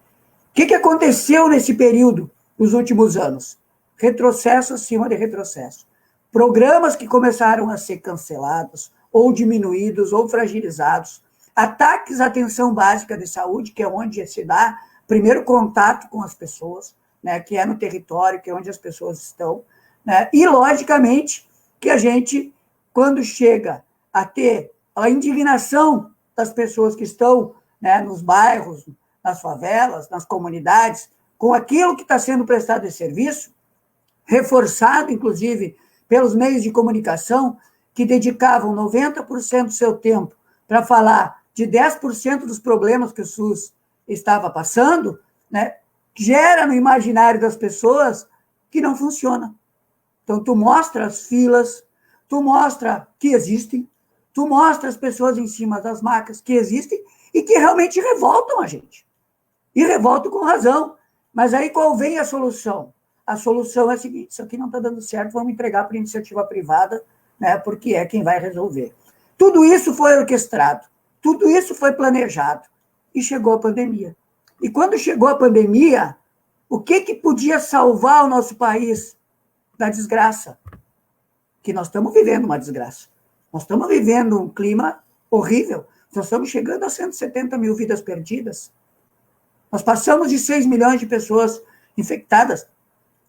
O que aconteceu nesse período, nos últimos anos? Retrocesso acima de retrocesso. Programas que começaram a ser cancelados, ou diminuídos, ou fragilizados. Ataques à atenção básica de saúde, que é onde se dá primeiro contato com as pessoas, né, que é no território, que é onde as pessoas estão, né, e, logicamente, que a gente, quando chega a ter a indignação das pessoas que estão, né, nos bairros, nas favelas, nas comunidades, com aquilo que está sendo prestado de serviço, reforçado, inclusive, pelos meios de comunicação, que dedicavam 90% do seu tempo para falar de 10% dos problemas que o SUS estava passando, né, gera no imaginário das pessoas que não funciona. Então, tu mostra as filas, tu mostra que existem, tu mostra as pessoas em cima das macas que existem e que realmente revoltam a gente. E revoltam com razão. Mas aí qual vem a solução? A solução é a seguinte: isso aqui não está dando certo, vamos entregar para a iniciativa privada, né, porque é quem vai resolver. Tudo isso foi orquestrado, tudo isso foi planejado, e chegou a pandemia. E quando chegou a pandemia, o que podia salvar o nosso país da desgraça? Que nós estamos vivendo uma desgraça. Nós estamos vivendo um clima horrível. Nós estamos chegando a 170 mil vidas perdidas. Nós passamos de 6 milhões de pessoas infectadas,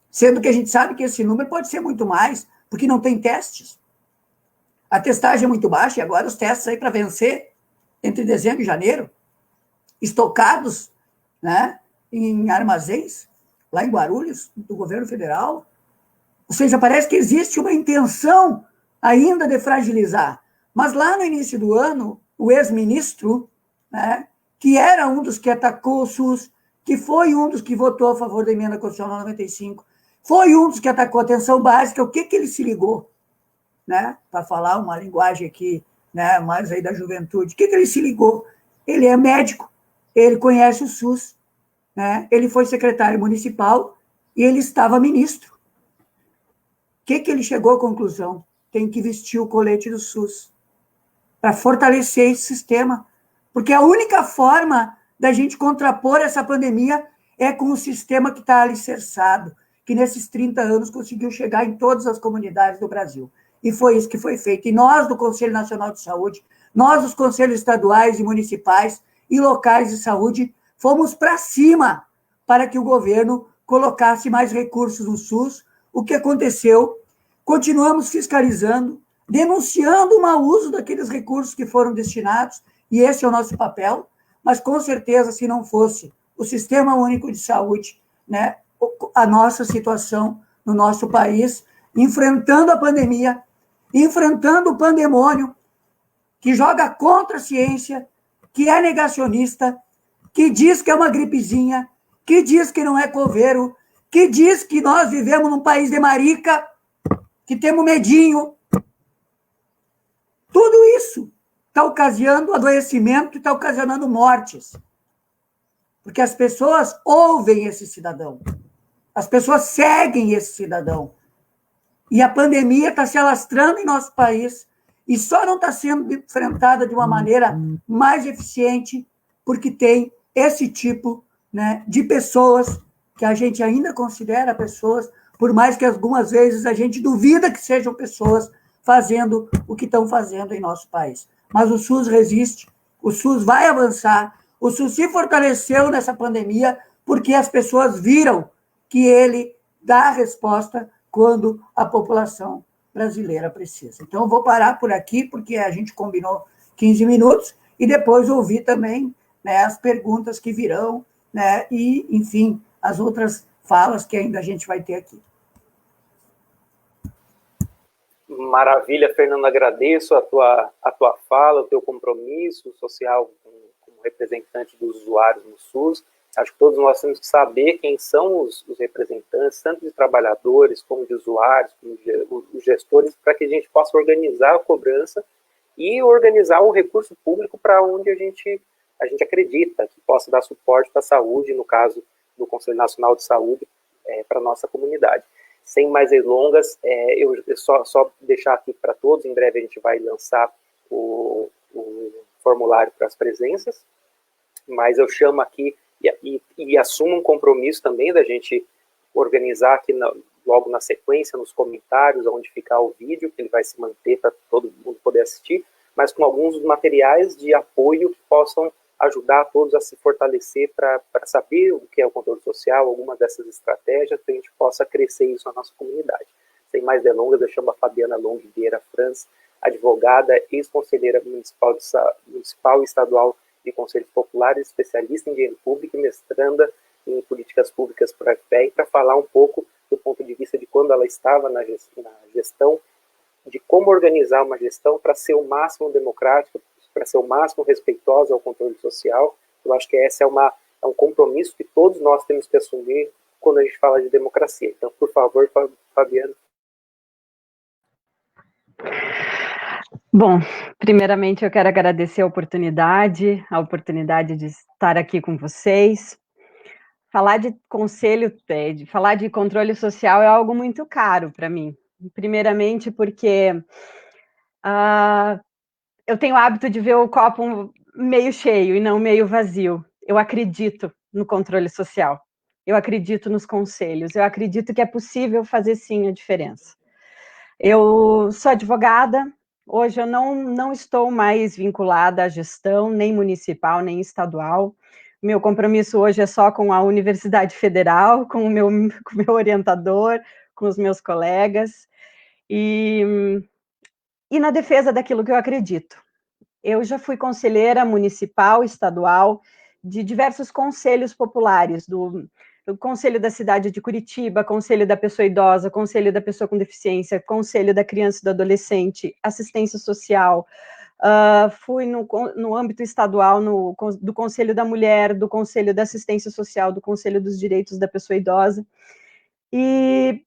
sendo que a gente sabe que esse número pode ser muito mais, porque não tem testes. A testagem é muito baixa, e agora os testes aí para vencer entre dezembro e janeiro, estocados, né, em armazéns, lá em Guarulhos, do governo federal. Ou seja, parece que existe uma intenção ainda de fragilizar. Mas lá no início do ano, o ex-ministro, né, que era um dos que atacou o SUS, que foi um dos que votou a favor da emenda constitucional 95, foi um dos que atacou a atenção básica. O que ele se ligou? Né, para falar uma linguagem aqui, né, mais aí da juventude. O que ele se ligou? Ele é médico, ele conhece o SUS, né, ele foi secretário municipal e ele estava ministro. O que ele chegou à conclusão? Tem que vestir o colete do SUS para fortalecer esse sistema, porque a única forma da gente contrapor essa pandemia é com o sistema que está alicerçado, que nesses 30 anos conseguiu chegar em todas as comunidades do Brasil. E foi isso que foi feito. E nós, do Conselho Nacional de Saúde, nós, dos conselhos estaduais e municipais e locais de saúde, fomos para cima para que o governo colocasse mais recursos no SUS. O que aconteceu? Continuamos fiscalizando, denunciando o mau uso daqueles recursos que foram destinados, e esse é o nosso papel, mas, com certeza, se não fosse o Sistema Único de Saúde, né, a nossa situação no nosso país, enfrentando a pandemia, enfrentando o pandemônio, que joga contra a ciência, que é negacionista, que diz que é uma gripezinha, que diz que não é coveiro, que diz que nós vivemos num país de marica, que temos medinho. Tudo isso está ocasionando adoecimento e está ocasionando mortes. Porque as pessoas ouvem esse cidadão. As pessoas seguem esse cidadão. E a pandemia está se alastrando em nosso país e só não está sendo enfrentada de uma maneira mais eficiente porque tem esse tipo, né, de pessoas que a gente ainda considera pessoas, por mais que algumas vezes a gente duvida que sejam pessoas fazendo o que estão fazendo em nosso país. Mas o SUS resiste, o SUS vai avançar, o SUS se fortaleceu nessa pandemia porque as pessoas viram que ele dá a resposta quando a população brasileira precisa. Então, eu vou parar por aqui, porque a gente combinou 15 minutos, e depois ouvir também, né, as perguntas que virão, né, e, enfim, as outras falas que ainda a gente vai ter aqui. Maravilha, Fernando, agradeço a tua fala, o teu compromisso social como representante dos usuários no SUS. Acho que todos nós temos que saber quem são os representantes, tanto de trabalhadores, como de usuários, como de os gestores, para que a gente possa organizar a cobrança e organizar o recurso público para onde a gente acredita que possa dar suporte para a saúde, no caso do Conselho Nacional de Saúde, para a nossa comunidade. Sem mais delongas, eu só deixar aqui para todos, em breve a gente vai lançar o formulário para as presenças, mas eu chamo aqui e assumo um compromisso também da gente organizar aqui logo na sequência, nos comentários, onde ficar o vídeo, que ele vai se manter para todo mundo poder assistir, mas com alguns materiais de apoio que possam ajudar todos a se fortalecer para saber o que é o controle social, alguma dessas estratégias, para a gente possa crescer isso na nossa comunidade. Sem mais delongas, eu chamo a Fabiana Long Vieira Franz, advogada, ex-conselheira municipal e estadual de Conselhos Populares, especialista em dinheiro público e mestranda em políticas públicas para a FPE, para falar um pouco do ponto de vista de quando ela estava na gestão, de como organizar uma gestão para ser o máximo democrática, para ser o máximo respeitosa ao controle social. Eu acho que esse é um compromisso que todos nós temos que assumir quando a gente fala de democracia. Então, por favor, Fabiana. Bom, primeiramente eu quero agradecer a oportunidade de estar aqui com vocês. Falar de conselho, falar de controle social é algo muito caro para mim. Primeiramente porque eu tenho o hábito de ver o copo meio cheio e não meio vazio. Eu acredito no controle social. Eu acredito nos conselhos. Eu acredito que é possível fazer, sim, a diferença. Eu sou advogada. Hoje eu não estou mais vinculada à gestão, nem municipal, nem estadual. Meu compromisso hoje é só com a Universidade Federal, com o meu orientador, com os meus colegas. E na defesa daquilo que eu acredito. Eu já fui conselheira municipal, estadual, de diversos conselhos populares, do Conselho da Cidade de Curitiba, Conselho da Pessoa Idosa, Conselho da Pessoa com Deficiência, Conselho da Criança e do Adolescente, Assistência Social, fui no âmbito estadual do Conselho da Mulher, do Conselho da Assistência Social, do Conselho dos Direitos da Pessoa Idosa, e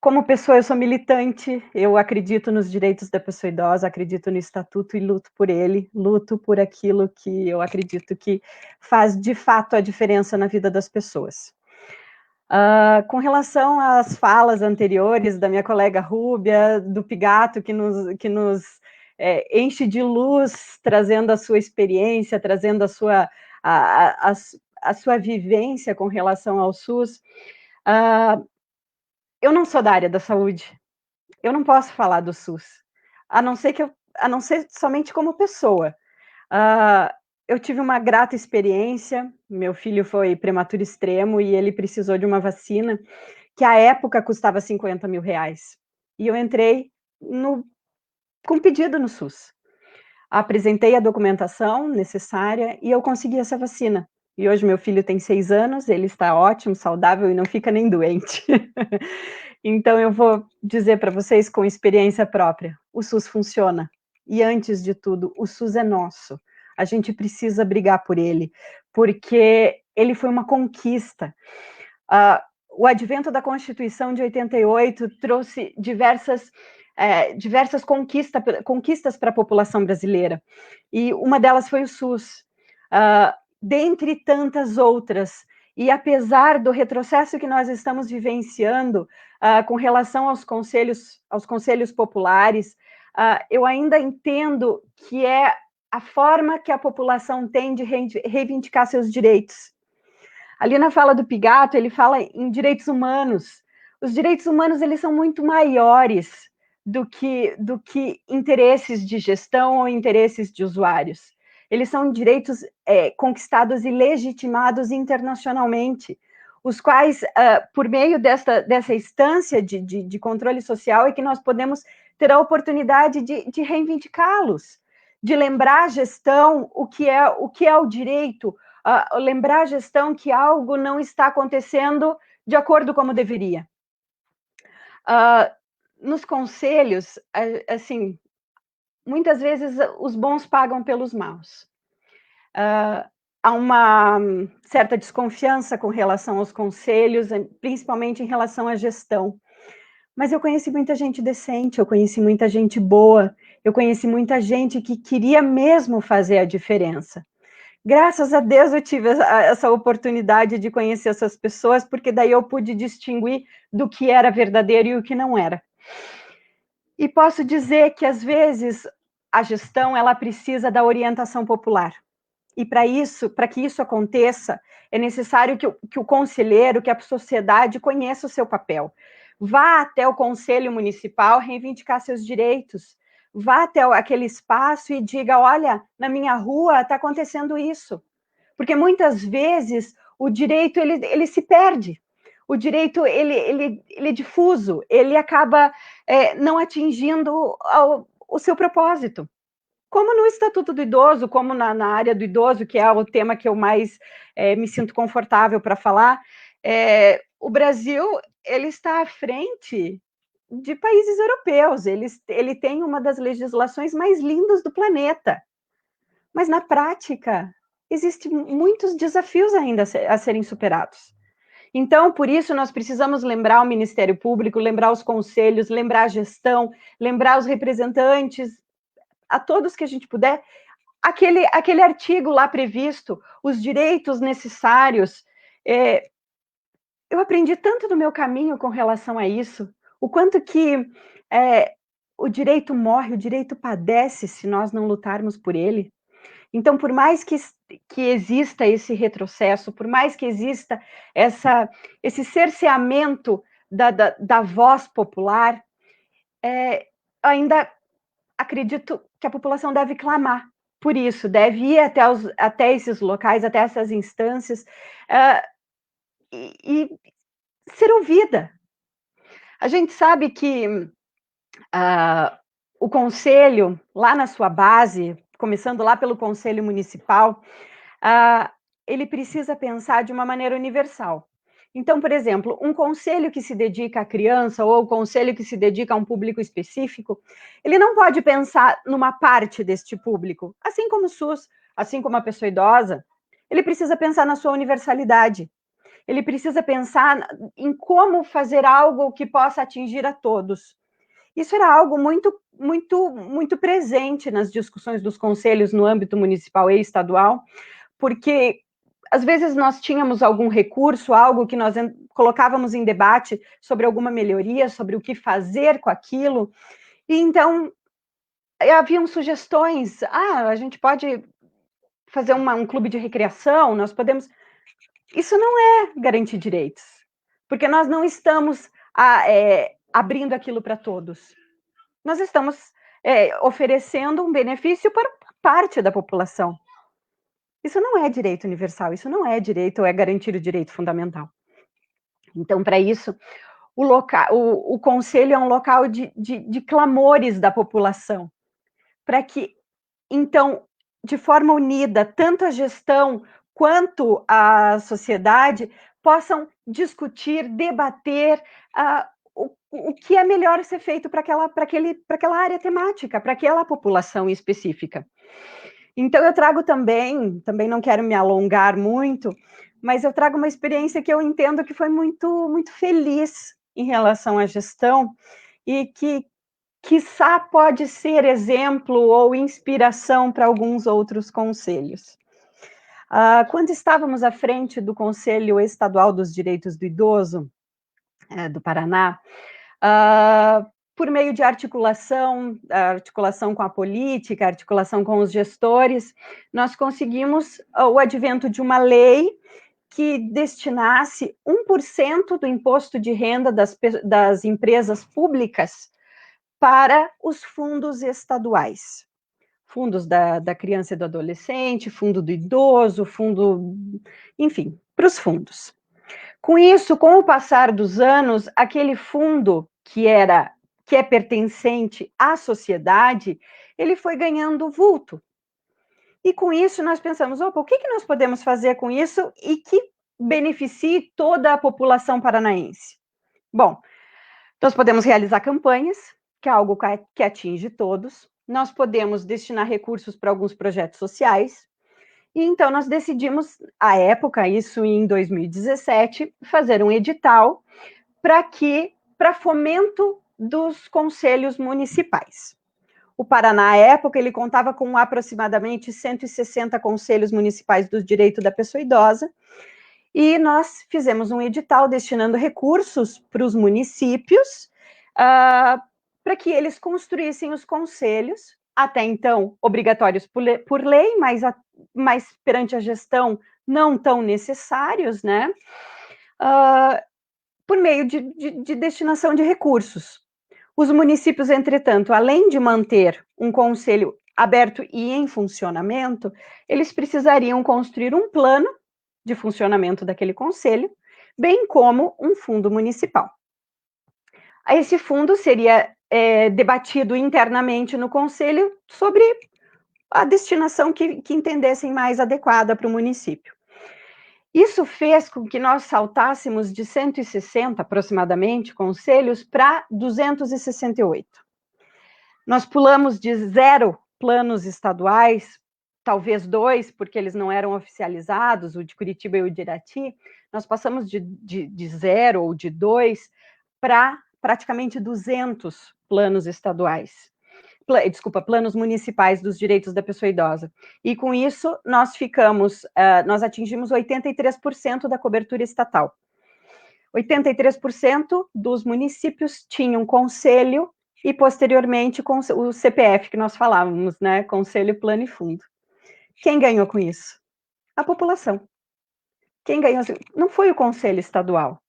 como pessoa, eu sou militante, eu acredito nos direitos da pessoa idosa, acredito no estatuto e luto por ele, luto por aquilo que eu acredito que faz de fato a diferença na vida das pessoas. Com relação às falas anteriores da minha colega Rúbia, do Pigato, que nos enche de luz, trazendo a sua experiência, trazendo a sua vivência com relação ao SUS, eu não sou da área da saúde, eu não posso falar do SUS, a não ser somente como pessoa. Eu tive uma grata experiência, meu filho foi prematuro extremo e ele precisou de uma vacina que à época custava 50 mil reais. E eu entrei com pedido no SUS. Apresentei a documentação necessária e eu consegui essa vacina. E hoje meu filho tem 6 anos, ele está ótimo, saudável e não fica nem doente. Então eu vou dizer para vocês com experiência própria, o SUS funciona. E antes de tudo, o SUS é nosso. A gente precisa brigar por ele, porque ele foi uma conquista. o advento da Constituição de 88 trouxe diversas conquistas para a população brasileira, e uma delas foi o SUS, dentre tantas outras. E apesar do retrocesso que nós estamos vivenciando com relação aos conselhos populares, eu ainda entendo que é a forma que a população tem de reivindicar seus direitos. Ali na fala do Pigato, ele fala em direitos humanos. Os direitos humanos, eles são muito maiores do que interesses de gestão ou interesses de usuários. Eles são direitos conquistados e legitimados internacionalmente, os quais, por meio dessa instância de controle social, é que nós podemos ter a oportunidade de reivindicá-los, de lembrar a gestão o que é o direito, lembrar a gestão que algo não está acontecendo de acordo como deveria. Nos conselhos, assim, muitas vezes os bons pagam pelos maus. Há uma certa desconfiança com relação aos conselhos, principalmente em relação à gestão. Mas eu conheci muita gente decente, eu conheci muita gente boa, eu conheci muita gente que queria mesmo fazer a diferença. Graças a Deus eu tive essa oportunidade de conhecer essas pessoas, porque daí eu pude distinguir do que era verdadeiro e o que não era. E posso dizer que, às vezes, a gestão ela precisa da orientação popular. E para que isso aconteça, é necessário que o conselheiro, que a sociedade conheça o seu papel. Vá até o conselho municipal reivindicar seus direitos. Vá até aquele espaço e diga, olha, na minha rua está acontecendo isso. Porque muitas vezes o direito ele se perde. O direito ele é difuso, ele acaba não atingindo o seu propósito. Como no Estatuto do Idoso, como na área do idoso, que é o tema que eu mais me sinto confortável para falar, o Brasil ele está à frente de países europeus, ele tem uma das legislações mais lindas do planeta, mas na prática existem muitos desafios ainda a serem superados. Então, por isso, nós precisamos lembrar o Ministério Público, lembrar os conselhos, lembrar a gestão, lembrar os representantes, a todos que a gente puder, aquele artigo lá previsto, os direitos necessários. Eu aprendi tanto no meu caminho com relação a isso, o quanto que o direito morre, o direito padece se nós não lutarmos por ele. Então, por mais que exista esse retrocesso, por mais que exista esse cerceamento da voz popular, ainda acredito que a população deve clamar por isso, deve ir até esses locais, até essas instâncias, e ser ouvida. A gente sabe que o conselho, lá na sua base, começando lá pelo conselho municipal, ele precisa pensar de uma maneira universal. Então, por exemplo, um conselho que se dedica à criança ou um conselho que se dedica a um público específico, ele não pode pensar numa parte deste público, assim como o SUS, assim como a pessoa idosa, ele precisa pensar na sua universalidade. Ele precisa pensar em como fazer algo que possa atingir a todos. Isso era algo muito, muito, muito presente nas discussões dos conselhos no âmbito municipal e estadual, porque às vezes nós tínhamos algum recurso, algo que nós colocávamos em debate sobre alguma melhoria, sobre o que fazer com aquilo, e então haviam sugestões, a gente pode fazer um clube de recreação, nós podemos... Isso não é garantir direitos, porque nós não estamos abrindo aquilo para todos. Nós estamos oferecendo um benefício para parte da população. Isso não é direito universal, isso não é direito, é garantir o direito fundamental. Então, para isso, o conselho é um local de clamores da população, para que, então, de forma unida, tanto a gestão quanto a sociedade possam discutir, debater o que é melhor ser feito para aquela área temática, para aquela população específica. Então, eu trago também não quero me alongar muito, mas eu trago uma experiência que eu entendo que foi muito, muito feliz em relação à gestão e que, quiçá, pode ser exemplo ou inspiração para alguns outros conselhos. Quando estávamos à frente do Conselho Estadual dos Direitos do Idoso, do Paraná, por meio de articulação com a política, articulação com os gestores, nós conseguimos o advento de uma lei que destinasse 1% do imposto de renda das empresas públicas para os fundos estaduais. Fundos da criança e do adolescente, fundo do idoso, fundo, enfim, para os fundos. Com isso, com o passar dos anos, aquele fundo que é pertencente à sociedade, ele foi ganhando vulto. E com isso nós pensamos, o que nós podemos fazer com isso e que beneficie toda a população paranaense? Bom, nós podemos realizar campanhas, que é algo que atinge todos, nós podemos destinar recursos para alguns projetos sociais, e então nós decidimos, à época, isso em 2017, fazer um edital para fomento dos conselhos municipais. O Paraná, à época, ele contava com aproximadamente 160 conselhos municipais do direito da pessoa idosa, e nós fizemos um edital destinando recursos para os municípios, para que eles construíssem os conselhos, até então obrigatórios por lei, mas perante a gestão não tão necessários, né? Por meio de destinação de recursos. Os municípios, entretanto, além de manter um conselho aberto e em funcionamento, eles precisariam construir um plano de funcionamento daquele conselho, bem como um fundo municipal. Esse fundo seria debatido internamente no conselho sobre a destinação que entendessem mais adequada para o município. Isso fez com que nós saltássemos de 160, aproximadamente, conselhos para 268. Nós pulamos de 0 planos estaduais, talvez 2, porque eles não eram oficializados, o de Curitiba e o de Irati, nós passamos de 0 ou de 2 para praticamente 200 planos estaduais. Planos municipais dos direitos da pessoa idosa. E com isso, nós atingimos 83% da cobertura estatal. 83% dos municípios tinham conselho e, posteriormente, o CPF que nós falávamos, né? Conselho, plano e fundo. Quem ganhou com isso? A população. Quem ganhou? Não foi o conselho estadual.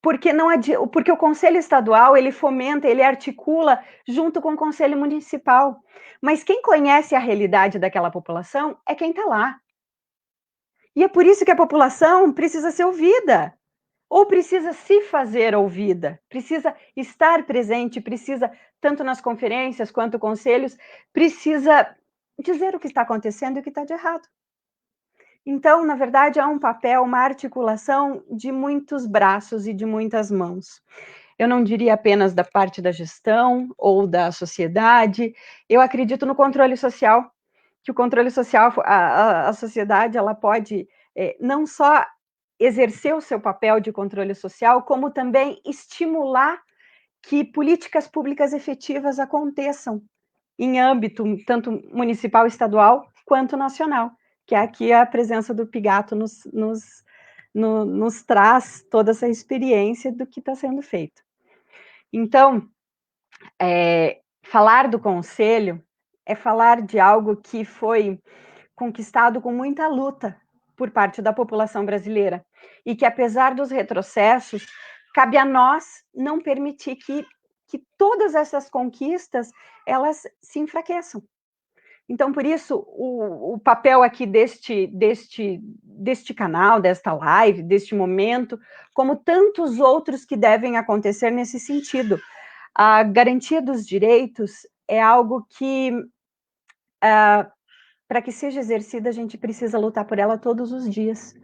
Porque o conselho estadual, ele fomenta, ele articula junto com o conselho municipal. Mas quem conhece a realidade daquela população é quem está lá. E é por isso que a população precisa ser ouvida, ou precisa se fazer ouvida, precisa estar presente, precisa, tanto nas conferências quanto conselhos, precisa dizer o que está acontecendo e o que está de errado. Então, na verdade, há um papel, uma articulação de muitos braços e de muitas mãos. Eu não diria apenas da parte da gestão ou da sociedade, eu acredito no controle social, que o controle social, a sociedade, ela pode não só exercer o seu papel de controle social, como também estimular que políticas públicas efetivas aconteçam em âmbito tanto municipal, estadual, quanto nacional. Que aqui a presença do Pigato nos traz toda essa experiência do que está sendo feito. Então, falar do conselho é falar de algo que foi conquistado com muita luta por parte da população brasileira, e que, apesar dos retrocessos, cabe a nós não permitir que todas essas conquistas, elas se enfraqueçam. Então, por isso, o papel aqui deste canal, desta live, deste momento, como tantos outros que devem acontecer nesse sentido. A garantia dos direitos é algo que, para que seja exercida, a gente precisa lutar por ela todos os dias,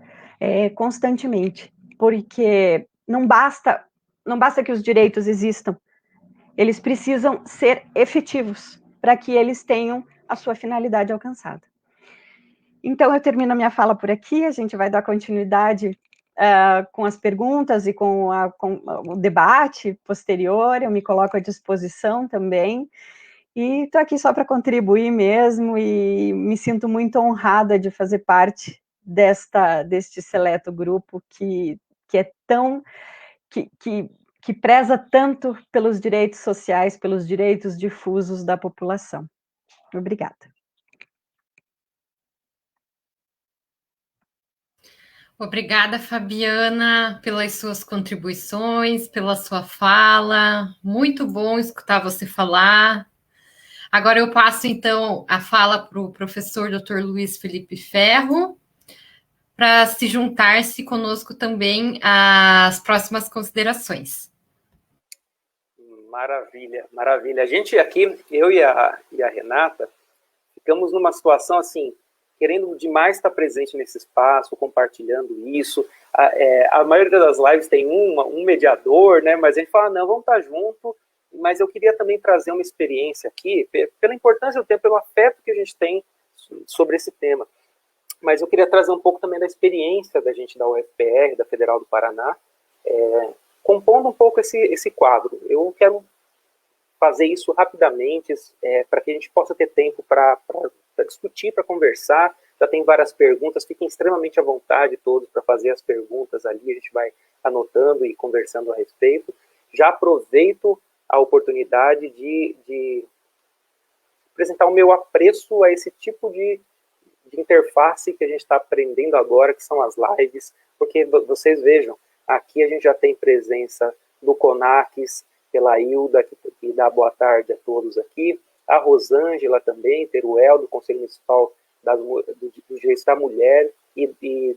constantemente, porque não basta que os direitos existam, eles precisam ser efetivos para que eles tenham a sua finalidade alcançada. Então, eu termino a minha fala por aqui, a gente vai dar continuidade com as perguntas e com o debate posterior, eu me coloco à disposição também, e estou aqui só para contribuir mesmo, e me sinto muito honrada de fazer parte deste seleto grupo que é tão... que preza tanto pelos direitos sociais, pelos direitos difusos da população. Obrigada. Obrigada, Fabiana, pelas suas contribuições, pela sua fala. Muito bom escutar você falar. Agora eu passo, então, a fala para o professor Dr. Luiz Felipe Ferro, para se juntar-se conosco também às próximas considerações. Maravilha, maravilha. A gente aqui, eu e a Renata, ficamos numa situação assim, querendo demais estar presente nesse espaço, compartilhando isso. A maioria das lives tem um mediador, né? Mas a gente fala, não, vamos estar junto. Mas eu queria também trazer uma experiência aqui, pela importância do tempo, pelo afeto que a gente tem sobre esse tema. Mas eu queria trazer um pouco também da experiência da gente da UFPR, da Federal do Paraná, compondo um pouco esse quadro. Eu quero fazer isso rapidamente, para que a gente possa ter tempo para discutir, para conversar. Já tem várias perguntas, fiquem extremamente à vontade todos para fazer as perguntas ali, a gente vai anotando e conversando a respeito. Já aproveito a oportunidade de apresentar o meu apreço a esse tipo de interface que a gente está aprendendo agora, que são as lives, porque vocês vejam, aqui a gente já tem presença do Conax, pela Hilda, que dá boa tarde a todos aqui, a Rosângela também, Teruel, do Conselho Municipal do Direitos da Mulher e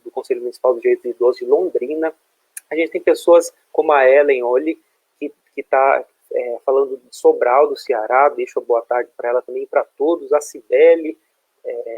do Conselho Municipal dos Direitos do Idoso de Londrina. A gente tem pessoas como a Ellen Oli, que está falando de Sobral, do Ceará, deixo a boa tarde para ela também, para todos, a Cibele,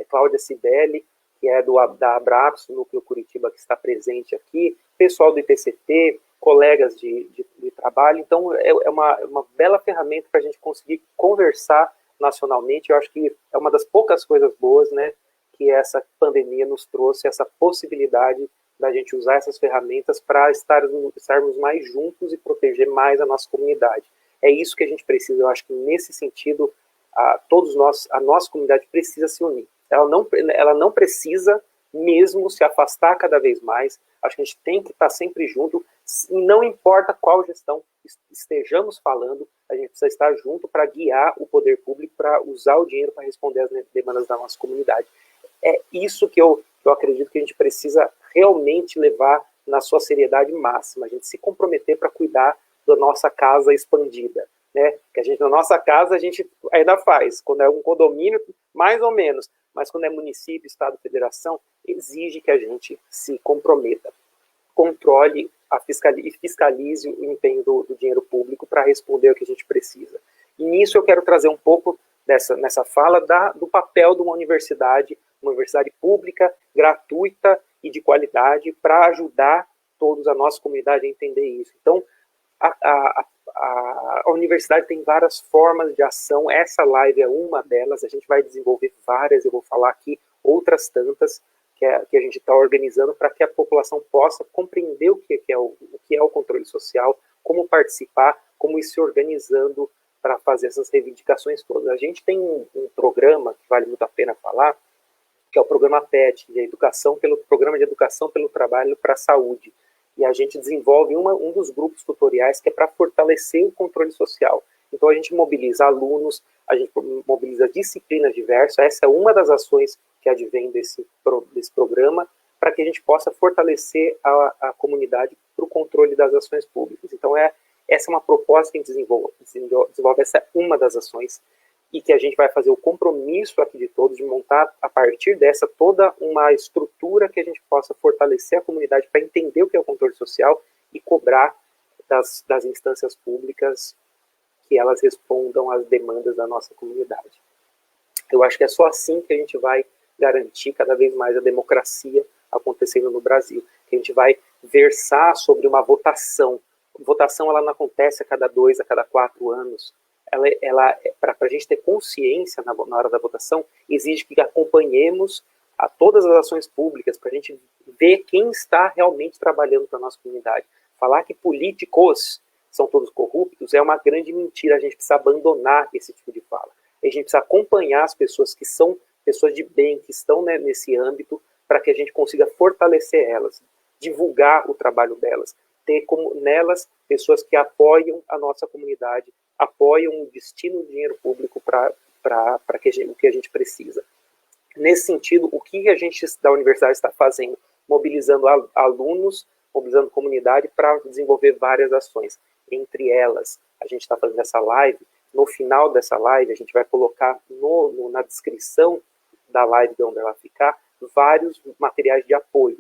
Cláudia Cibele, que é da Abraps, Núcleo Curitiba, que está presente aqui, pessoal do IPCT, colegas de trabalho. Então, é uma bela ferramenta para a gente conseguir conversar nacionalmente. Eu acho que é uma das poucas coisas boas, né, que essa pandemia nos trouxe, essa possibilidade da gente usar essas ferramentas para estarmos mais juntos e proteger mais a nossa comunidade. É isso que a gente precisa. Eu acho que, nesse sentido, todos nós, a nossa comunidade precisa se unir. Ela não precisa mesmo se afastar cada vez mais. Acho que a gente tem que estar sempre junto, e não importa qual gestão estejamos falando, a gente precisa estar junto para guiar o poder público, para usar o dinheiro para responder às demandas da nossa comunidade. É isso que eu acredito que a gente precisa realmente levar na sua seriedade máxima, a gente se comprometer para cuidar da nossa casa expandida, né? Que a gente, na nossa casa, a gente ainda faz, quando é um condomínio, mais ou menos, mas quando é município, estado, federação, exige que a gente se comprometa, controle e fiscalize o empenho do dinheiro público para responder o que a gente precisa. E nisso eu quero trazer um pouco nessa fala do papel de uma universidade pública, gratuita e de qualidade, para ajudar todos, a nossa comunidade, a entender isso. Então, a universidade tem várias formas de ação, essa live é uma delas, a gente vai desenvolver várias, eu vou falar aqui outras tantas que a gente está organizando para que a população possa compreender o que é o controle social, como participar, como ir se organizando para fazer essas reivindicações todas. A gente tem um programa que vale muito a pena falar, que é o programa PET, Programa de Educação pelo Trabalho para a Saúde. E a gente desenvolve um dos grupos tutoriais que é para fortalecer o controle social. Então a gente mobiliza alunos, a gente mobiliza disciplinas diversas, essa é uma das ações que advém desse programa, para que a gente possa fortalecer a comunidade para o controle das ações públicas. Então essa é uma proposta que a gente desenvolve, essa é uma das ações, e que a gente vai fazer o compromisso aqui de todos de montar, a partir dessa, toda uma estrutura que a gente possa fortalecer a comunidade para entender o que é o controle social e cobrar das instâncias públicas que elas respondam às demandas da nossa comunidade. Eu acho que é só assim que a gente vai garantir cada vez mais a democracia acontecendo no Brasil, que a gente vai versar sobre uma votação. Votação, ela não acontece a cada 2, a cada 4 anos. Para a gente ter consciência na hora da votação, exige que acompanhemos a todas as ações públicas, para a gente ver quem está realmente trabalhando para a nossa comunidade. Falar que políticos são todos corruptos é uma grande mentira, a gente precisa abandonar esse tipo de fala. A gente precisa acompanhar as pessoas que são pessoas de bem, que estão, né, nesse âmbito, para que a gente consiga fortalecer elas, divulgar o trabalho delas, ter como nelas pessoas que apoiam a nossa comunidade, apoiam o destino do dinheiro público para o que a gente precisa. Nesse sentido, o que a gente da universidade está fazendo? Mobilizando alunos, mobilizando comunidade para desenvolver várias ações. Entre elas, a gente está fazendo essa live. No final dessa live, a gente vai colocar na descrição da live, de onde ela ficar, vários materiais de apoio.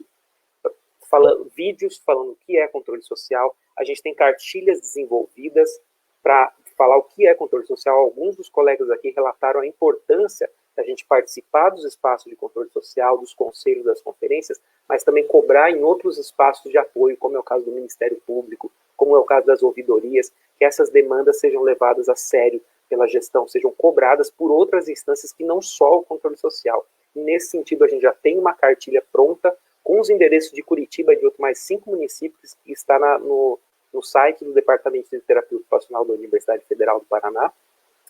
Vídeos falando o que é controle social. A gente tem cartilhas desenvolvidas para falar o que é controle social. Alguns dos colegas aqui relataram a importância da gente participar dos espaços de controle social, dos conselhos, das conferências, mas também cobrar em outros espaços de apoio, como é o caso do Ministério Público, como é o caso das ouvidorias, que essas demandas sejam levadas a sério pela gestão, sejam cobradas por outras instâncias que não só o controle social. E nesse sentido, a gente já tem uma cartilha pronta, com os endereços de Curitiba e de outros mais 5 municípios, que está no site do Departamento de Terapia Ocupacional da Universidade Federal do Paraná,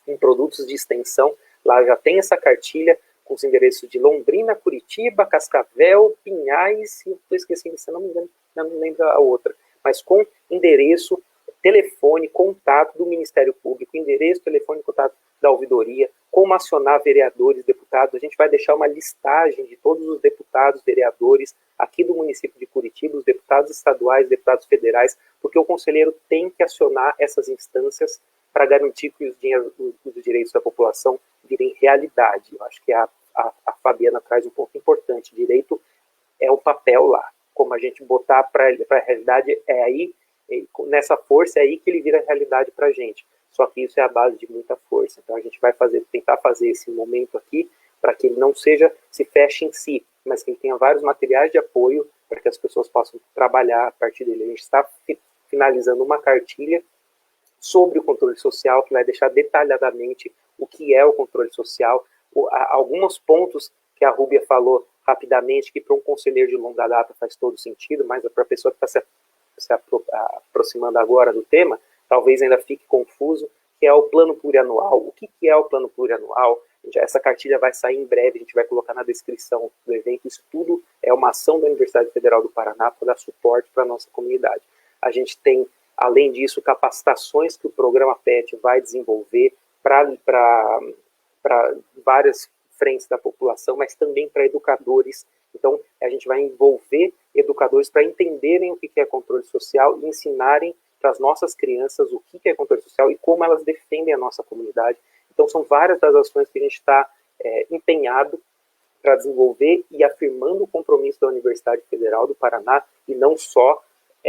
em produtos de extensão. Lá já tem essa cartilha com os endereços de Londrina, Curitiba, Cascavel, Pinhais, e eu estou esquecendo, se não me engano, não me lembro a outra, mas com endereço, telefone, contato do Ministério Público, endereço, telefone, contato da ouvidoria, como acionar vereadores, deputados. A gente vai deixar uma listagem de todos os deputados, vereadores aqui do município de Curitiba, os deputados estaduais, deputados federais, porque o conselheiro tem que acionar essas instâncias para garantir que os direitos da população virem realidade. Eu acho que a Fabiana traz um ponto importante. Direito é o papel lá. Como a gente botar para a realidade, é aí, nessa força, é aí que ele vira realidade para a gente. Só que isso é a base de muita força. Então a gente vai tentar fazer esse momento aqui para que ele não se feche em si, mas que ele tenha vários materiais de apoio para que as pessoas possam trabalhar a partir dele. A gente está finalizando uma cartilha sobre o controle social, que vai deixar detalhadamente o que é o controle social, alguns pontos que a Rúbia falou rapidamente, que para um conselheiro de longa data faz todo sentido, mas para a pessoa que está se aproximando agora do tema, talvez ainda fique confuso, que é o plano plurianual. O que é o plano plurianual? Essa cartilha vai sair em breve, a gente vai colocar na descrição do evento. Isso tudo é uma ação da Universidade Federal do Paraná para dar suporte para a nossa comunidade. A gente tem, além disso, capacitações que o programa PET vai desenvolver para várias frentes da população, mas também para educadores. Então, a gente vai envolver educadores para entenderem o que é controle social e ensinarem para as nossas crianças o que é controle social e como elas defendem a nossa comunidade. Então, são várias das ações que a gente está empenhado para desenvolver e afirmando o compromisso da Universidade Federal do Paraná e não só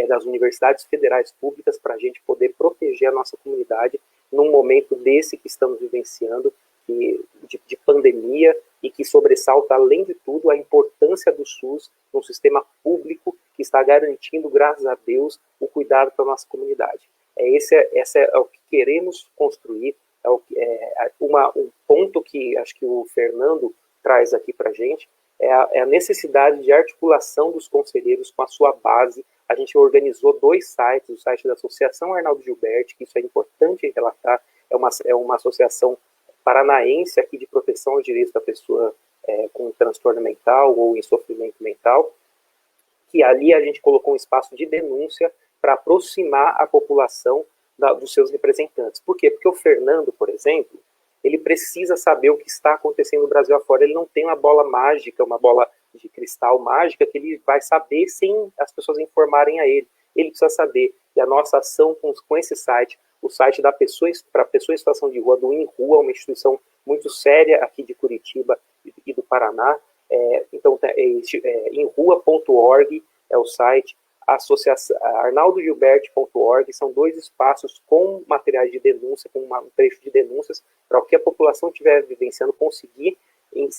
das universidades federais públicas, para a gente poder proteger a nossa comunidade num momento desse que estamos vivenciando, de pandemia, e que sobressalta, além de tudo, a importância do SUS num sistema público que está garantindo, graças a Deus, o cuidado para a nossa comunidade. Esse é o que queremos construir, um ponto que acho que o Fernando traz aqui para a gente, é a necessidade de articulação dos conselheiros com a sua base. A gente organizou 2 sites, o site da Associação Arnaldo Gilberti, que isso é importante relatar, é uma associação paranaense aqui de proteção aos direitos da pessoa com transtorno mental ou em sofrimento mental, que ali a gente colocou um espaço de denúncia para aproximar a população dos seus representantes. Por quê? Porque o Fernando, por exemplo, ele precisa saber o que está acontecendo no Brasil afora. Ele não tem uma bola mágica, uma bola de cristal mágica que ele vai saber sem as pessoas informarem a ele. Ele precisa saber. E a nossa ação com esse site, o site da para pessoa em situação de rua, do InRua, uma instituição muito séria aqui de Curitiba e do Paraná. Então, inrua.org é o site, arnaldogilberti.org, são 2 espaços com materiais de denúncia, com um trecho de denúncias, para o que a população estiver vivenciando, conseguir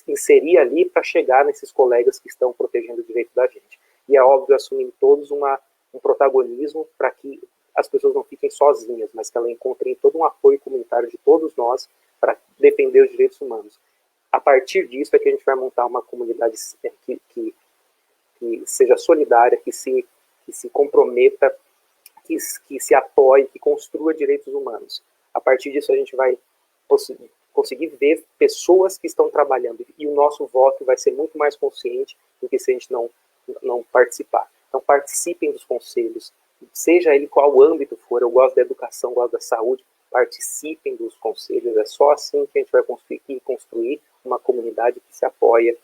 inserir ali para chegar nesses colegas que estão protegendo o direito da gente. E é óbvio, assumindo todos um protagonismo para que as pessoas não fiquem sozinhas, mas que elas encontrem todo um apoio comunitário de todos nós para defender os direitos humanos. A partir disso é que a gente vai montar uma comunidade que seja solidária, que se comprometa, que se apoie, que construa direitos humanos. A partir disso a gente vai conseguir ver pessoas que estão trabalhando, e o nosso voto vai ser muito mais consciente do que se a gente não participar. Então participem dos conselhos, seja ele qual âmbito for. Eu gosto da educação, gosto da saúde, participem dos conselhos. É só assim que a gente vai conseguir construir uma comunidade que se apoia,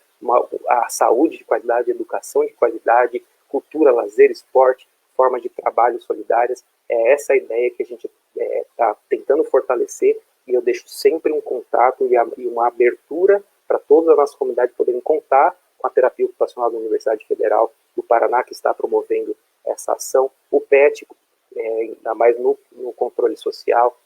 a saúde de qualidade, educação de qualidade, cultura, lazer, esporte, formas de trabalho solidárias. É essa a ideia que a gente está tentando fortalecer, e eu deixo sempre um contato e uma abertura para toda a nossa comunidade poderem contar com a terapia ocupacional da Universidade Federal do Paraná, que está promovendo essa ação, o PET, ainda mais no controle social,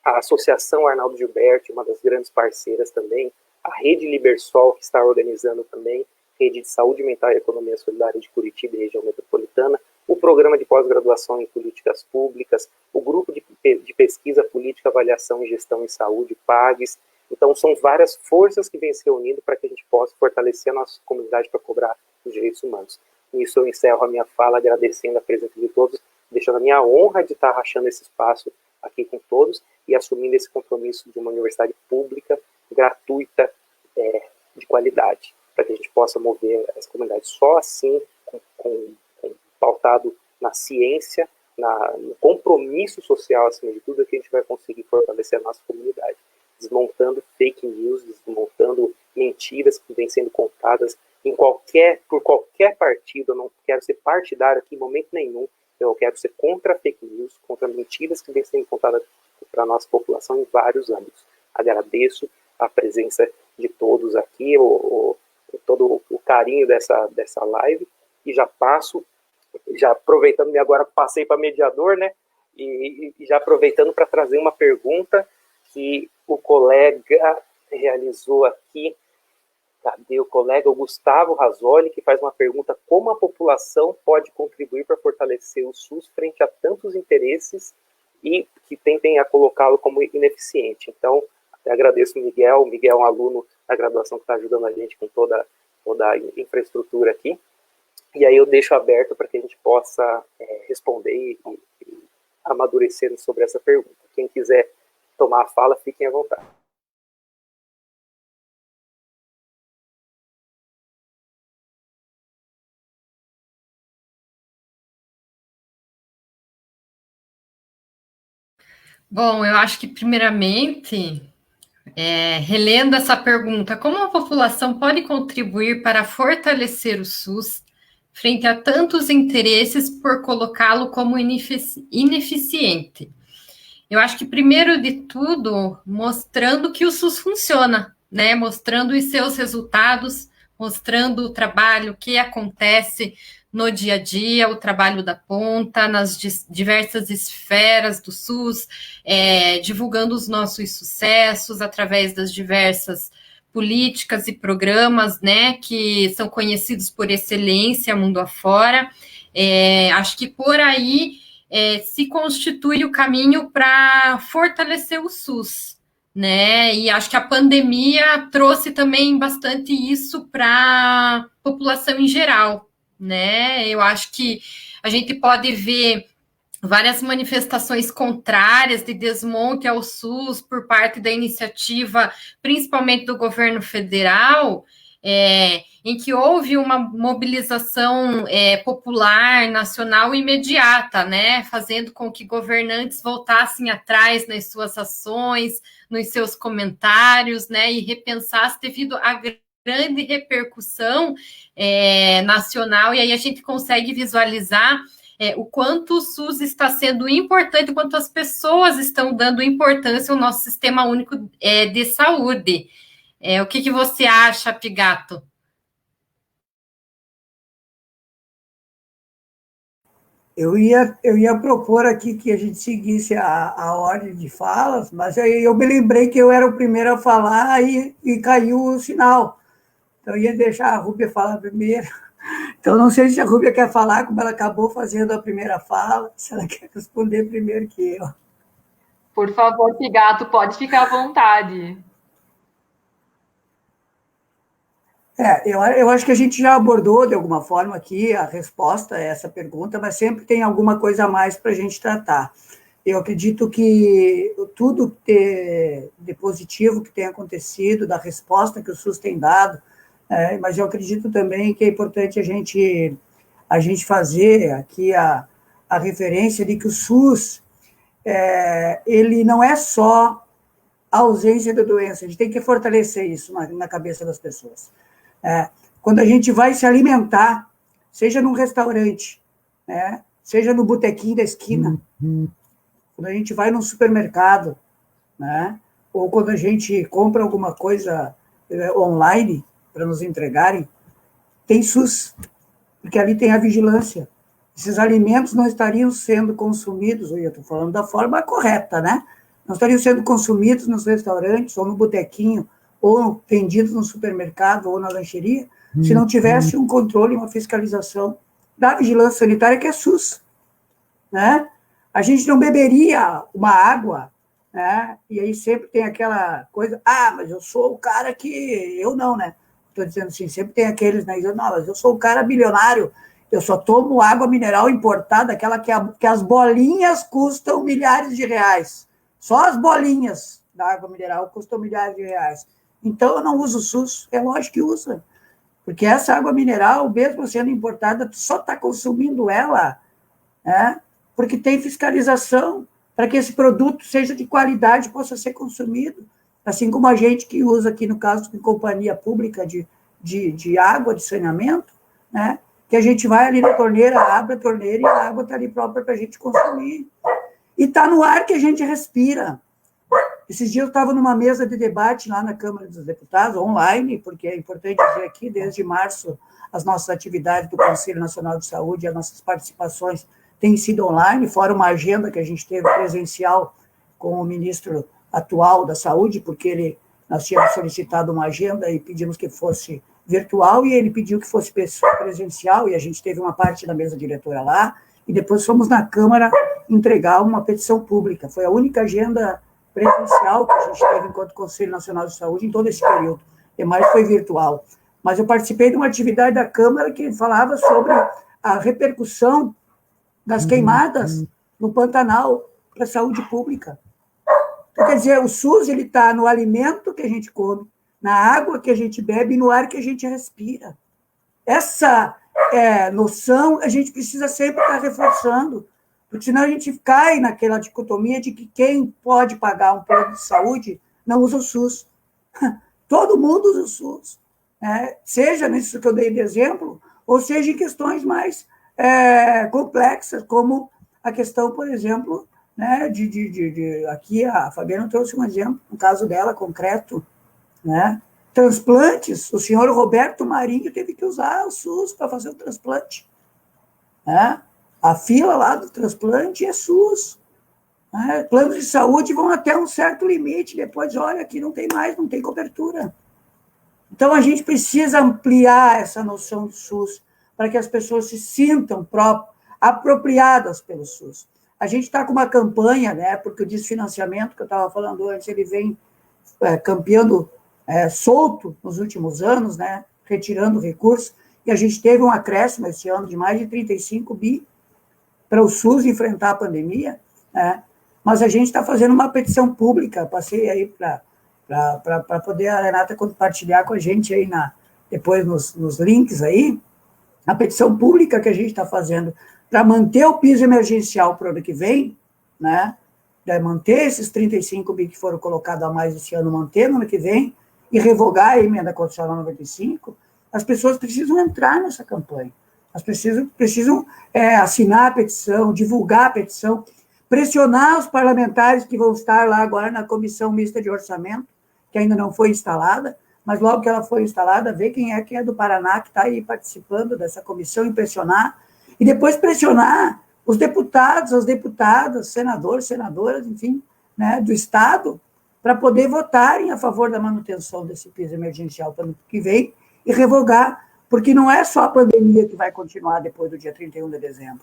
a Associação Arnaldo Gilberti, uma das grandes parceiras também, a Rede Libersol, que está organizando também, Rede de Saúde Mental e Economia Solidária de Curitiba e região metropolitana, o Programa de Pós-Graduação em Políticas Públicas, o Grupo de Pesquisa Política, Avaliação e Gestão em Saúde, PAGS. Então, são várias forças que vêm se reunindo para que a gente possa fortalecer a nossa comunidade para cobrar os direitos humanos. Com isso, eu encerro a minha fala agradecendo a presença de todos, deixando a minha honra de estar rachando esse espaço aqui com todos e assumindo esse compromisso de uma universidade pública, gratuita, de qualidade, para que a gente possa mover as comunidades. Só assim, pautado na ciência, no compromisso social, acima de tudo, é que a gente vai conseguir fortalecer a nossa comunidade, desmontando fake news, desmontando mentiras que vêm sendo contadas por qualquer partido. Eu não quero ser partidário aqui em momento nenhum, eu quero ser contra fake news, contra mentiras que vêm sendo contadas para a nossa população em vários âmbitos. Agradeço a presença de todos aqui, todo o carinho dessa live, e já aproveitando, agora passei para mediador, né, e já aproveitando para trazer uma pergunta que o colega realizou aqui. Cadê o colega? O Gustavo Rasoli, que faz uma pergunta: como a população pode contribuir para fortalecer o SUS frente a tantos interesses e que tentem a colocá-lo como ineficiente? Então, agradeço o Miguel. Miguel é um aluno da graduação que está ajudando a gente com toda a infraestrutura aqui. E aí eu deixo aberto para que a gente possa responder e amadurecer sobre essa pergunta. Quem quiser tomar a fala, fiquem à vontade. Bom, eu acho que, primeiramente, relendo essa pergunta, como a população pode contribuir para fortalecer o SUS frente a tantos interesses por colocá-lo como ineficiente? Eu acho que, primeiro de tudo, mostrando que o SUS funciona, né? Mostrando os seus resultados, mostrando o trabalho que acontece no dia a dia, o trabalho da ponta, nas diversas esferas do SUS, divulgando os nossos sucessos através das diversas políticas e programas, né, que são conhecidos por excelência mundo afora. Acho que por aí se constitui o caminho para fortalecer o SUS, né? E acho que a pandemia trouxe também bastante isso para a população em geral, né? Eu acho que a gente pode ver várias manifestações contrárias de desmonte ao SUS por parte da iniciativa, principalmente do governo federal, em que houve uma mobilização popular, nacional imediata, né, fazendo com que governantes voltassem atrás nas suas ações, nos seus comentários, né, e repensassem devido à grande repercussão nacional, e aí a gente consegue visualizar o quanto o SUS está sendo importante, o quanto as pessoas estão dando importância ao nosso sistema único de saúde. O que você acha, Pigato? Eu ia propor aqui que a gente seguisse a ordem de falas, mas eu me lembrei que eu era o primeiro a falar e caiu o sinal. Então, eu ia deixar a Rúbia falar primeiro. Então, não sei se a Rúbia quer falar, como ela acabou fazendo a primeira fala, se ela quer responder primeiro que eu. Por favor, Pigato, pode ficar à vontade. Eu acho que a gente já abordou, de alguma forma, aqui a resposta a essa pergunta, mas sempre tem alguma coisa a mais para a gente tratar. Eu acredito que tudo de positivo que tem acontecido, da resposta que o SUS tem dado, mas eu acredito também que é importante a gente fazer aqui a referência de que o SUS, ele não é só a ausência da doença, a gente tem que fortalecer isso na cabeça das pessoas. Quando a gente vai se alimentar, seja num restaurante, seja no botequinho da esquina, quando a gente vai num supermercado, ou quando a gente compra alguma coisa online para nos entregarem, tem SUS, porque ali tem a vigilância. Esses alimentos não estariam sendo consumidos, eu estou falando da forma correta, não estariam sendo consumidos nos restaurantes, ou no botequinho, ou vendidos no supermercado, ou na lancheria, se não tivesse um controle, uma fiscalização da vigilância sanitária, que é SUS. A gente não beberia uma água, e aí sempre tem aquela coisa, mas eu sou o cara que... Eu não, Estou dizendo assim, sempre tem aqueles, dizendo, não, mas eu sou o cara bilionário, eu só tomo água mineral importada, aquela que as bolinhas custam milhares de reais. Só as bolinhas da água mineral custam milhares de reais. Então, eu não uso o SUS. É lógico que usa. Porque essa água mineral, mesmo sendo importada, tu só está consumindo ela, porque tem fiscalização para que esse produto seja de qualidade e possa ser consumido. Assim como a gente que usa aqui, no caso, de companhia pública de água, de saneamento, que a gente vai ali na torneira, abre a torneira e a água está ali própria para a gente consumir. E está no ar que a gente respira. Esses dias eu estava numa mesa de debate lá na Câmara dos Deputados, online, porque é importante dizer aqui, desde março, as nossas atividades do Conselho Nacional de Saúde, as nossas participações têm sido online, fora uma agenda que a gente teve presencial com o ministro atual da Saúde, porque nós tínhamos solicitado uma agenda e pedimos que fosse virtual, e ele pediu que fosse presencial, e a gente teve uma parte da mesa diretora lá, e depois fomos na Câmara entregar uma petição pública. Foi a única agenda presencial que a gente teve enquanto Conselho Nacional de Saúde em todo esse período. Demais foi virtual. Mas eu participei de uma atividade da Câmara que falava sobre a repercussão das queimadas no Pantanal para a saúde pública. Então, quer dizer, o SUS está no alimento que a gente come, na água que a gente bebe e no ar que a gente respira. Essa noção a gente precisa sempre estar reforçando, porque senão a gente cai naquela dicotomia de que quem pode pagar um plano de saúde não usa o SUS. Todo mundo usa o SUS, seja nisso que eu dei de exemplo, ou seja em questões mais complexas, como a questão, por exemplo, aqui a Fabiana trouxe um exemplo, um caso dela concreto, transplantes, o senhor Roberto Marinho teve que usar o SUS para fazer o transplante. A fila lá do transplante é SUS. Planos de saúde vão até um certo limite, depois, olha, aqui não tem mais, não tem cobertura. Então, a gente precisa ampliar essa noção do SUS para que as pessoas se sintam apropriadas pelo SUS. A gente está com uma campanha, porque o desfinanciamento que eu estava falando antes, ele vem campeando solto nos últimos anos, retirando recursos, e a gente teve um acréscimo esse ano de mais de 35 bi para o SUS enfrentar a pandemia, mas a gente está fazendo uma petição pública, passei aí para poder a Renata compartilhar com a gente aí depois nos links aí, a petição pública que a gente está fazendo para manter o piso emergencial para o ano que vem, manter esses 35 bi que foram colocados a mais esse ano, manter no ano que vem, e revogar a emenda constitucional 95, as pessoas precisam entrar nessa campanha. As pessoas precisam assinar a petição, divulgar a petição, pressionar os parlamentares que vão estar lá agora na Comissão Mista de Orçamento, que ainda não foi instalada, mas logo que ela for instalada, ver quem é do Paraná que está aí participando dessa comissão e pressionar, e depois pressionar os deputados, as deputadas, senadores, senadoras, enfim, do Estado, para poder votarem a favor da manutenção desse piso emergencial para o ano que vem e revogar, porque não é só a pandemia que vai continuar depois do dia 31 de dezembro.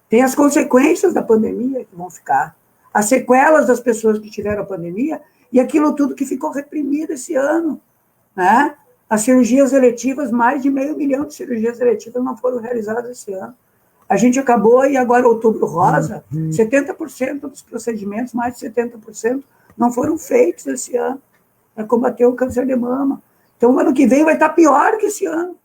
Tem as consequências da pandemia que vão ficar, as sequelas das pessoas que tiveram a pandemia e aquilo tudo que ficou reprimido esse ano, As cirurgias eletivas, mais de 500 mil de cirurgias eletivas não foram realizadas esse ano. A gente acabou, e agora, Outubro Rosa, 70% dos procedimentos, mais de 70%, não foram feitos esse ano para combater o câncer de mama. Então, o ano que vem vai estar pior que esse ano.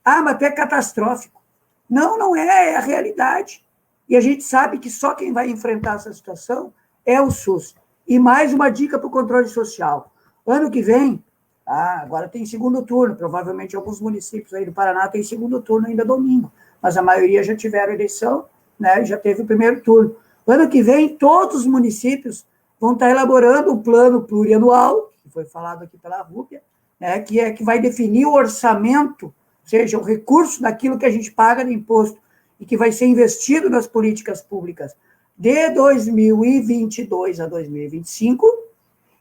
Ah, mas é catastrófico. Não, não é, é a realidade. E a gente sabe que só quem vai enfrentar essa situação é o SUS. E mais uma dica para o controle social. Ano que vem, agora tem segundo turno, provavelmente alguns municípios aí do Paraná tem segundo turno ainda domingo, mas a maioria já tiveram eleição, né, já teve o primeiro turno. Ano que vem, todos os municípios vão estar elaborando um plano plurianual, que foi falado aqui pela Rúbia, né, que vai definir o orçamento, ou seja, o recurso daquilo que a gente paga de imposto e que vai ser investido nas políticas públicas de 2022 a 2025,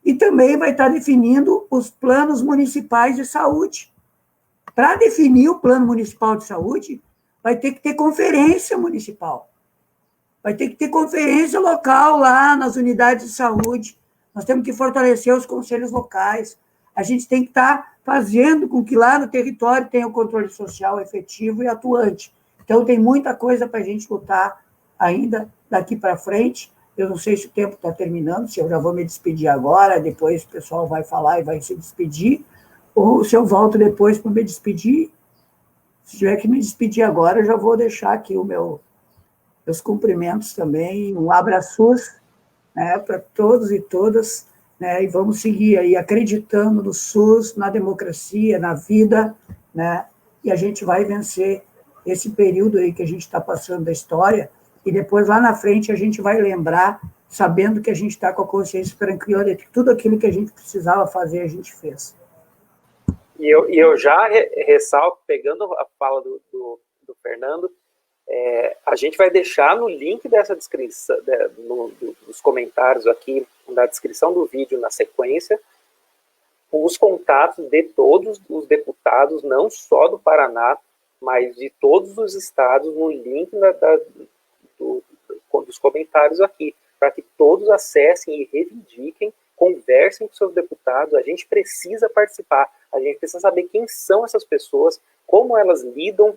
e também vai estar definindo os planos municipais de saúde. Para definir o plano municipal de saúde, vai ter que ter conferência municipal, vai ter que ter conferência local lá nas unidades de saúde, nós temos que fortalecer os conselhos locais, a gente tem que estar fazendo com que lá no território tenha o controle social efetivo e atuante. Então, tem muita coisa para a gente lutar ainda daqui para frente. Eu não sei se o tempo está terminando, se eu já vou me despedir agora, depois o pessoal vai falar e vai se despedir, ou se eu volto depois para me despedir. Se tiver que me despedir agora, eu já vou deixar aqui meus cumprimentos também, um abraço, né, para todos e todas, né, e vamos seguir aí acreditando no SUS, na democracia, na vida, né, e a gente vai vencer esse período aí que a gente está passando da história, e depois, lá na frente, a gente vai lembrar, sabendo que a gente está com a consciência tranquila de que tudo aquilo que a gente precisava fazer, a gente fez. E eu já ressalto, pegando a fala do Fernando, a gente vai deixar no link dessa descrição, dos comentários aqui, na descrição do vídeo, na sequência, os contatos de todos os deputados, não só do Paraná, mas de todos os estados, no link dos comentários aqui, para que todos acessem e reivindiquem, conversem com seus deputados. A gente precisa participar, a gente precisa saber quem são essas pessoas, como elas lidam,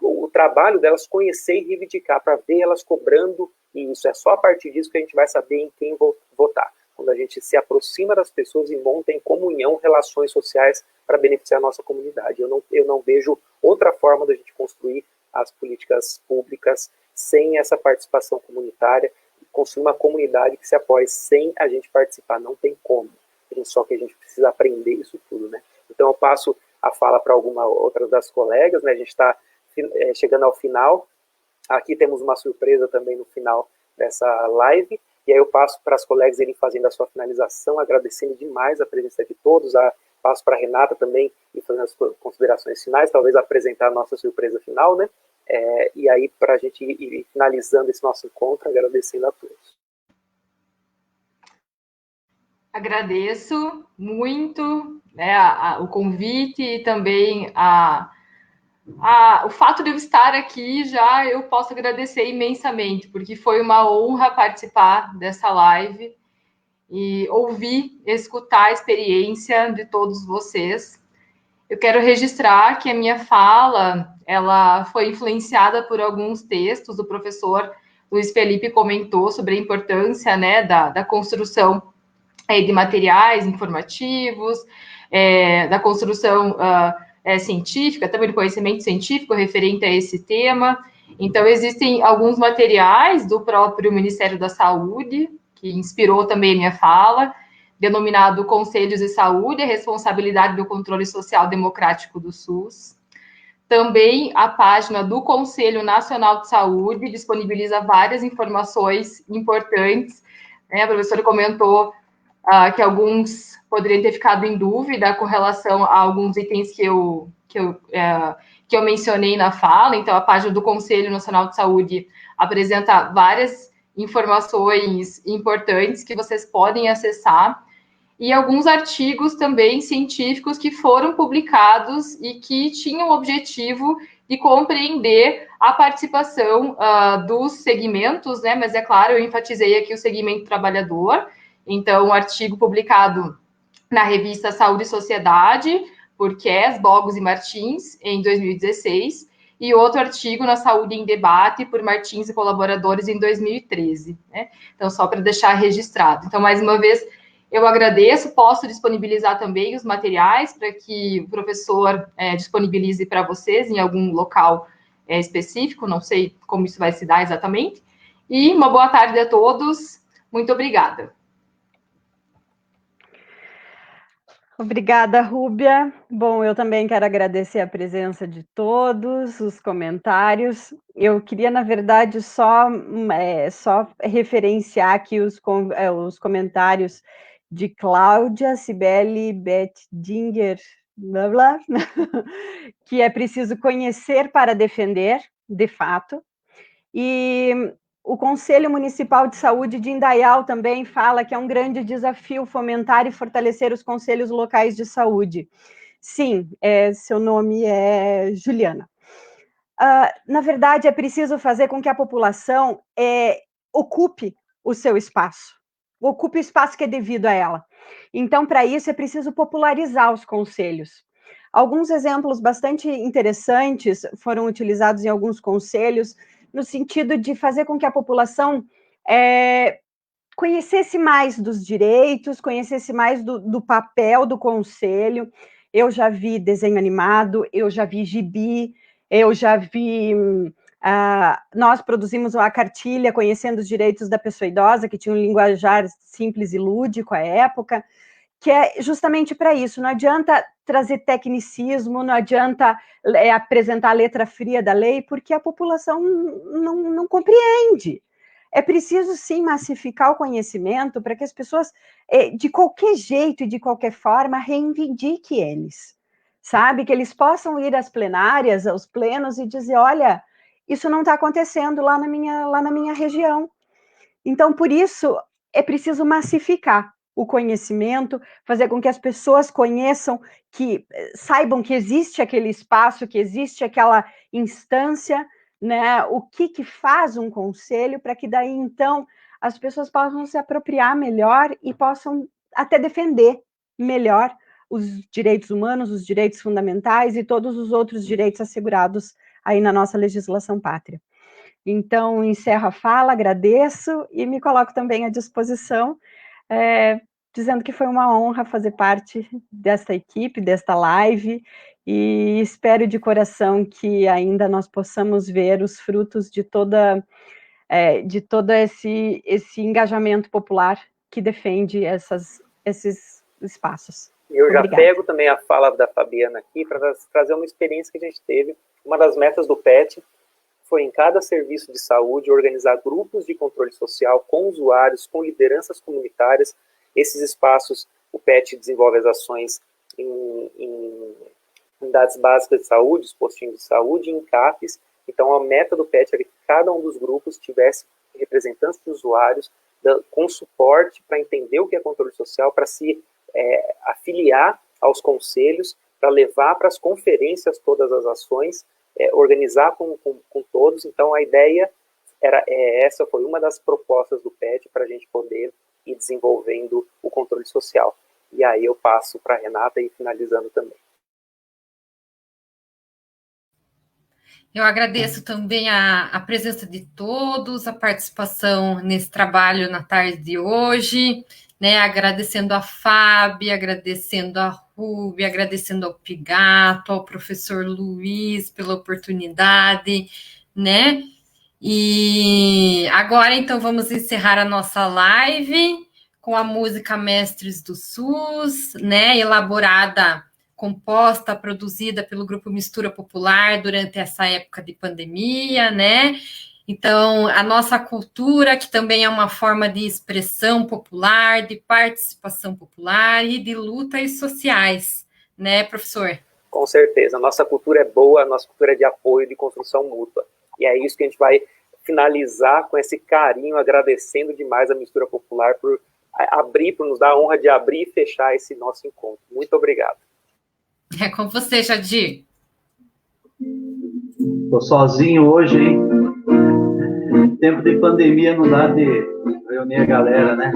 o trabalho delas, conhecer e reivindicar, para ver elas cobrando isso. É só a partir disso que a gente vai saber em quem votar. Quando a gente se aproxima das pessoas e monta em comunhão relações sociais para beneficiar a nossa comunidade. Eu não vejo outra forma da gente construir as políticas públicas sem essa participação comunitária, construir uma comunidade que se apoie sem a gente participar. Não tem como. Só que a gente precisa aprender isso tudo, né? Então eu passo a fala para alguma outra das colegas, né? A gente está chegando ao final. Aqui temos uma surpresa também no final dessa live. E aí eu passo para as colegas irem fazendo a sua finalização, agradecendo demais a presença de todos. Passo para a Renata também e fazendo as considerações finais, talvez apresentar a nossa surpresa final, né? E aí para a gente ir finalizando esse nosso encontro, agradecendo a todos. Agradeço muito, né, o convite e também o fato de eu estar aqui, já eu posso agradecer imensamente, porque foi uma honra participar dessa live e ouvir, escutar a experiência de todos vocês. Eu quero registrar que a minha fala, ela foi influenciada por alguns textos. O professor Luiz Felipe comentou sobre a importância, né, da construção de materiais informativos, da construção científica, também do conhecimento científico referente a esse tema. Então, existem alguns materiais do próprio Ministério da Saúde, que inspirou também a minha fala, denominado Conselhos de Saúde, a responsabilidade do controle social democrático do SUS. Também a página do Conselho Nacional de Saúde disponibiliza várias informações importantes. A professora comentou que alguns poderiam ter ficado em dúvida com relação a alguns itens que eu mencionei na fala. Então, a página do Conselho Nacional de Saúde apresenta várias informações importantes que vocês podem acessar, e alguns artigos também científicos que foram publicados e que tinham o objetivo de compreender a participação dos segmentos, né? Mas, é claro, eu enfatizei aqui o segmento trabalhador. Então, um artigo publicado na revista Saúde e Sociedade, por Kes, Bogos e Martins, em 2016, e outro artigo na Saúde em Debate, por Martins e colaboradores, em 2013. Né? Então, só para deixar registrado. Então, mais uma vez, eu agradeço, posso disponibilizar também os materiais para que o professor disponibilize para vocês em algum local específico, não sei como isso vai se dar exatamente. E uma boa tarde a todos, muito obrigada. Obrigada, Rúbia. Bom, eu também quero agradecer a presença de todos, os comentários. Eu queria, na verdade, só referenciar aqui os comentários de Cláudia, Cibele, Beth Dinger, blá, blá, que é preciso conhecer para defender, de fato. E o Conselho Municipal de Saúde de Indaial também fala que é um grande desafio fomentar e fortalecer os conselhos locais de saúde. Sim, seu nome é Juliana. Na verdade, é preciso fazer com que a população ocupe o seu espaço, ocupe o espaço que é devido a ela. Então, para isso, é preciso popularizar os conselhos. Alguns exemplos bastante interessantes foram utilizados em alguns conselhos, no sentido de fazer com que a população conhecesse mais dos direitos, conhecesse mais do papel do conselho. Eu já vi desenho animado, eu já vi gibi, eu já vi... nós produzimos uma cartilha conhecendo os direitos da pessoa idosa, que tinha um linguajar simples e lúdico à época, que é justamente para isso. Não adianta trazer tecnicismo, não adianta apresentar a letra fria da lei, porque a população não compreende. É preciso, sim, massificar o conhecimento para que as pessoas, de qualquer jeito e de qualquer forma, reivindiquem eles, sabe? Que eles possam ir às plenárias, aos plenos e dizer, olha, isso não está acontecendo lá na minha região. Então, por isso, é preciso massificar o conhecimento, fazer com que as pessoas conheçam, que saibam que existe aquele espaço, que existe aquela instância, né? O que faz um conselho, para que daí, então, as pessoas possam se apropriar melhor e possam até defender melhor os direitos humanos, os direitos fundamentais e todos os outros direitos assegurados aí na nossa legislação pátria. Então, encerro a fala, agradeço e me coloco também à disposição, dizendo que foi uma honra fazer parte desta equipe, desta live, e espero de coração que ainda nós possamos ver os frutos de todo esse engajamento popular que defende esses espaços. Eu já Obrigada. pego também a fala da Fabiana aqui para trazer uma experiência que a gente teve. Uma das metas do PET foi, em cada serviço de saúde, organizar grupos de controle social com usuários, com lideranças comunitárias. Esses espaços, o PET desenvolve as ações em unidades básicas de saúde, os postinhos de saúde, em CAPs. Então, a meta do PET era que cada um dos grupos tivesse representantes de usuários com suporte para entender o que é controle social, para se afiliar aos conselhos, para levar para as conferências todas as ações, organizar com todos. Então, a ideia essa foi uma das propostas do PET para a gente poder ir desenvolvendo o controle social. E aí eu passo para a Renata e finalizando também. Eu agradeço também a presença de todos, a participação nesse trabalho na tarde de hoje, né? Agradecendo a Fábio, agradecendo a Rúbia, agradecendo ao Pigato, ao professor Luiz pela oportunidade, né? E agora, então, vamos encerrar a nossa live com a música Mestres do SUS, né? Composta, produzida pelo Grupo Mistura Popular durante essa época de pandemia, né? Então, a nossa cultura, que também é uma forma de expressão popular, de participação popular e de lutas sociais, né, professor? Com certeza, a nossa cultura é boa, a nossa cultura é de apoio, de construção mútua. E é isso que a gente vai finalizar com esse carinho, agradecendo demais a Mistura Popular por nos dar a honra de abrir e fechar esse nosso encontro. Muito obrigado. É com você, Jadir. Tô sozinho hoje, hein? Tempo de pandemia não dá de reunir a galera, né?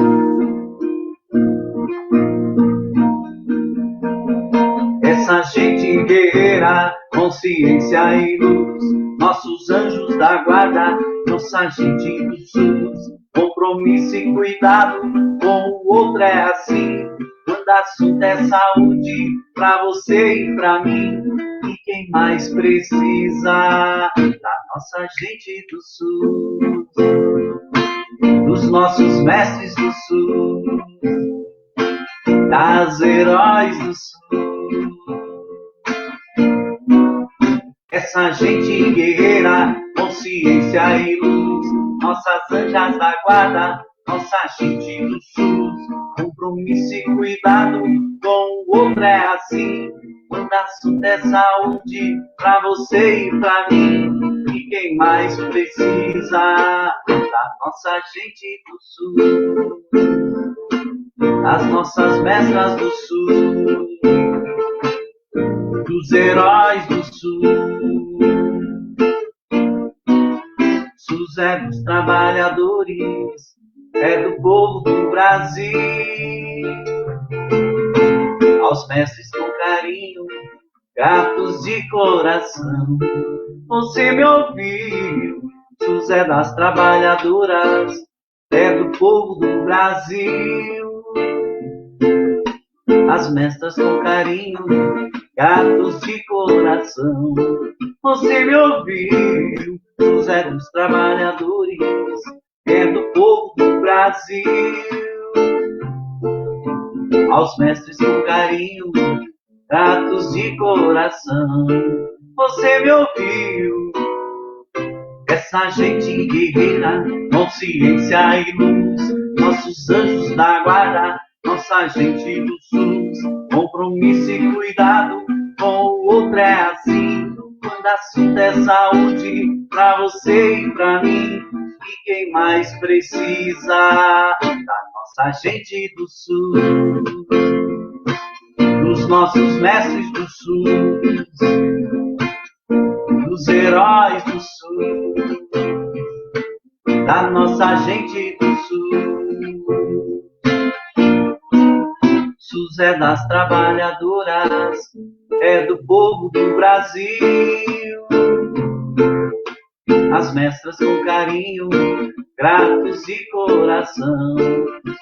Essa guerreira, consciência e luz, nossos anjos da guarda, nossa gente do SUS, compromisso e cuidado com o outro é assim, quando assunto é saúde, pra você e pra mim, e quem mais precisa da nossa gente do SUS, dos nossos mestres do SUS, das heróis do SUS. Essa gente guerreira, consciência e luz, nossas anjas da guarda, nossa gente do SUS, compromisso e cuidado com o outro é assim, quando assunto é saúde, pra você e pra mim, e quem mais precisa da nossa gente do SUS, das nossas mestras do SUS, dos heróis do SUS. SUS é dos trabalhadores, é do povo do Brasil. Aos mestres com carinho, gatos de coração, você me ouviu. SUS é das trabalhadoras, é do povo do Brasil. As mestras com carinho, gatos de coração, você me ouviu. SUS é dos trabalhadores, é do povo do Brasil. Aos mestres com carinho, gatos de coração, você me ouviu. Essa gente guerreira, consciência e luz, nossos anjos da guarda, nossa gente do SUS, compromisso e cuidado com o outro é assim, quando assunto é saúde, pra você e pra mim, e quem mais precisa da nossa gente do SUS, dos nossos mestres do SUS, dos heróis do SUS, da nossa gente do SUS. SUS é das trabalhadoras, é do povo do Brasil. As mestras com carinho, gratos de coração,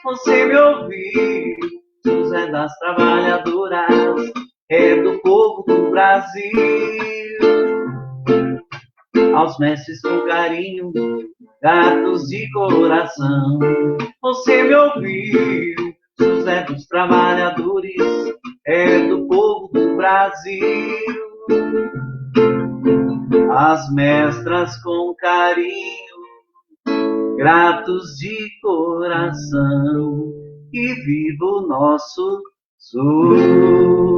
você me ouviu. SUS é das trabalhadoras, é do povo do Brasil. Aos mestres com carinho, gatos de coração, você me ouviu. SUS é dos trabalhadores, é do povo do Brasil. As mestras com carinho, gratos de coração, e viva o nosso SUS.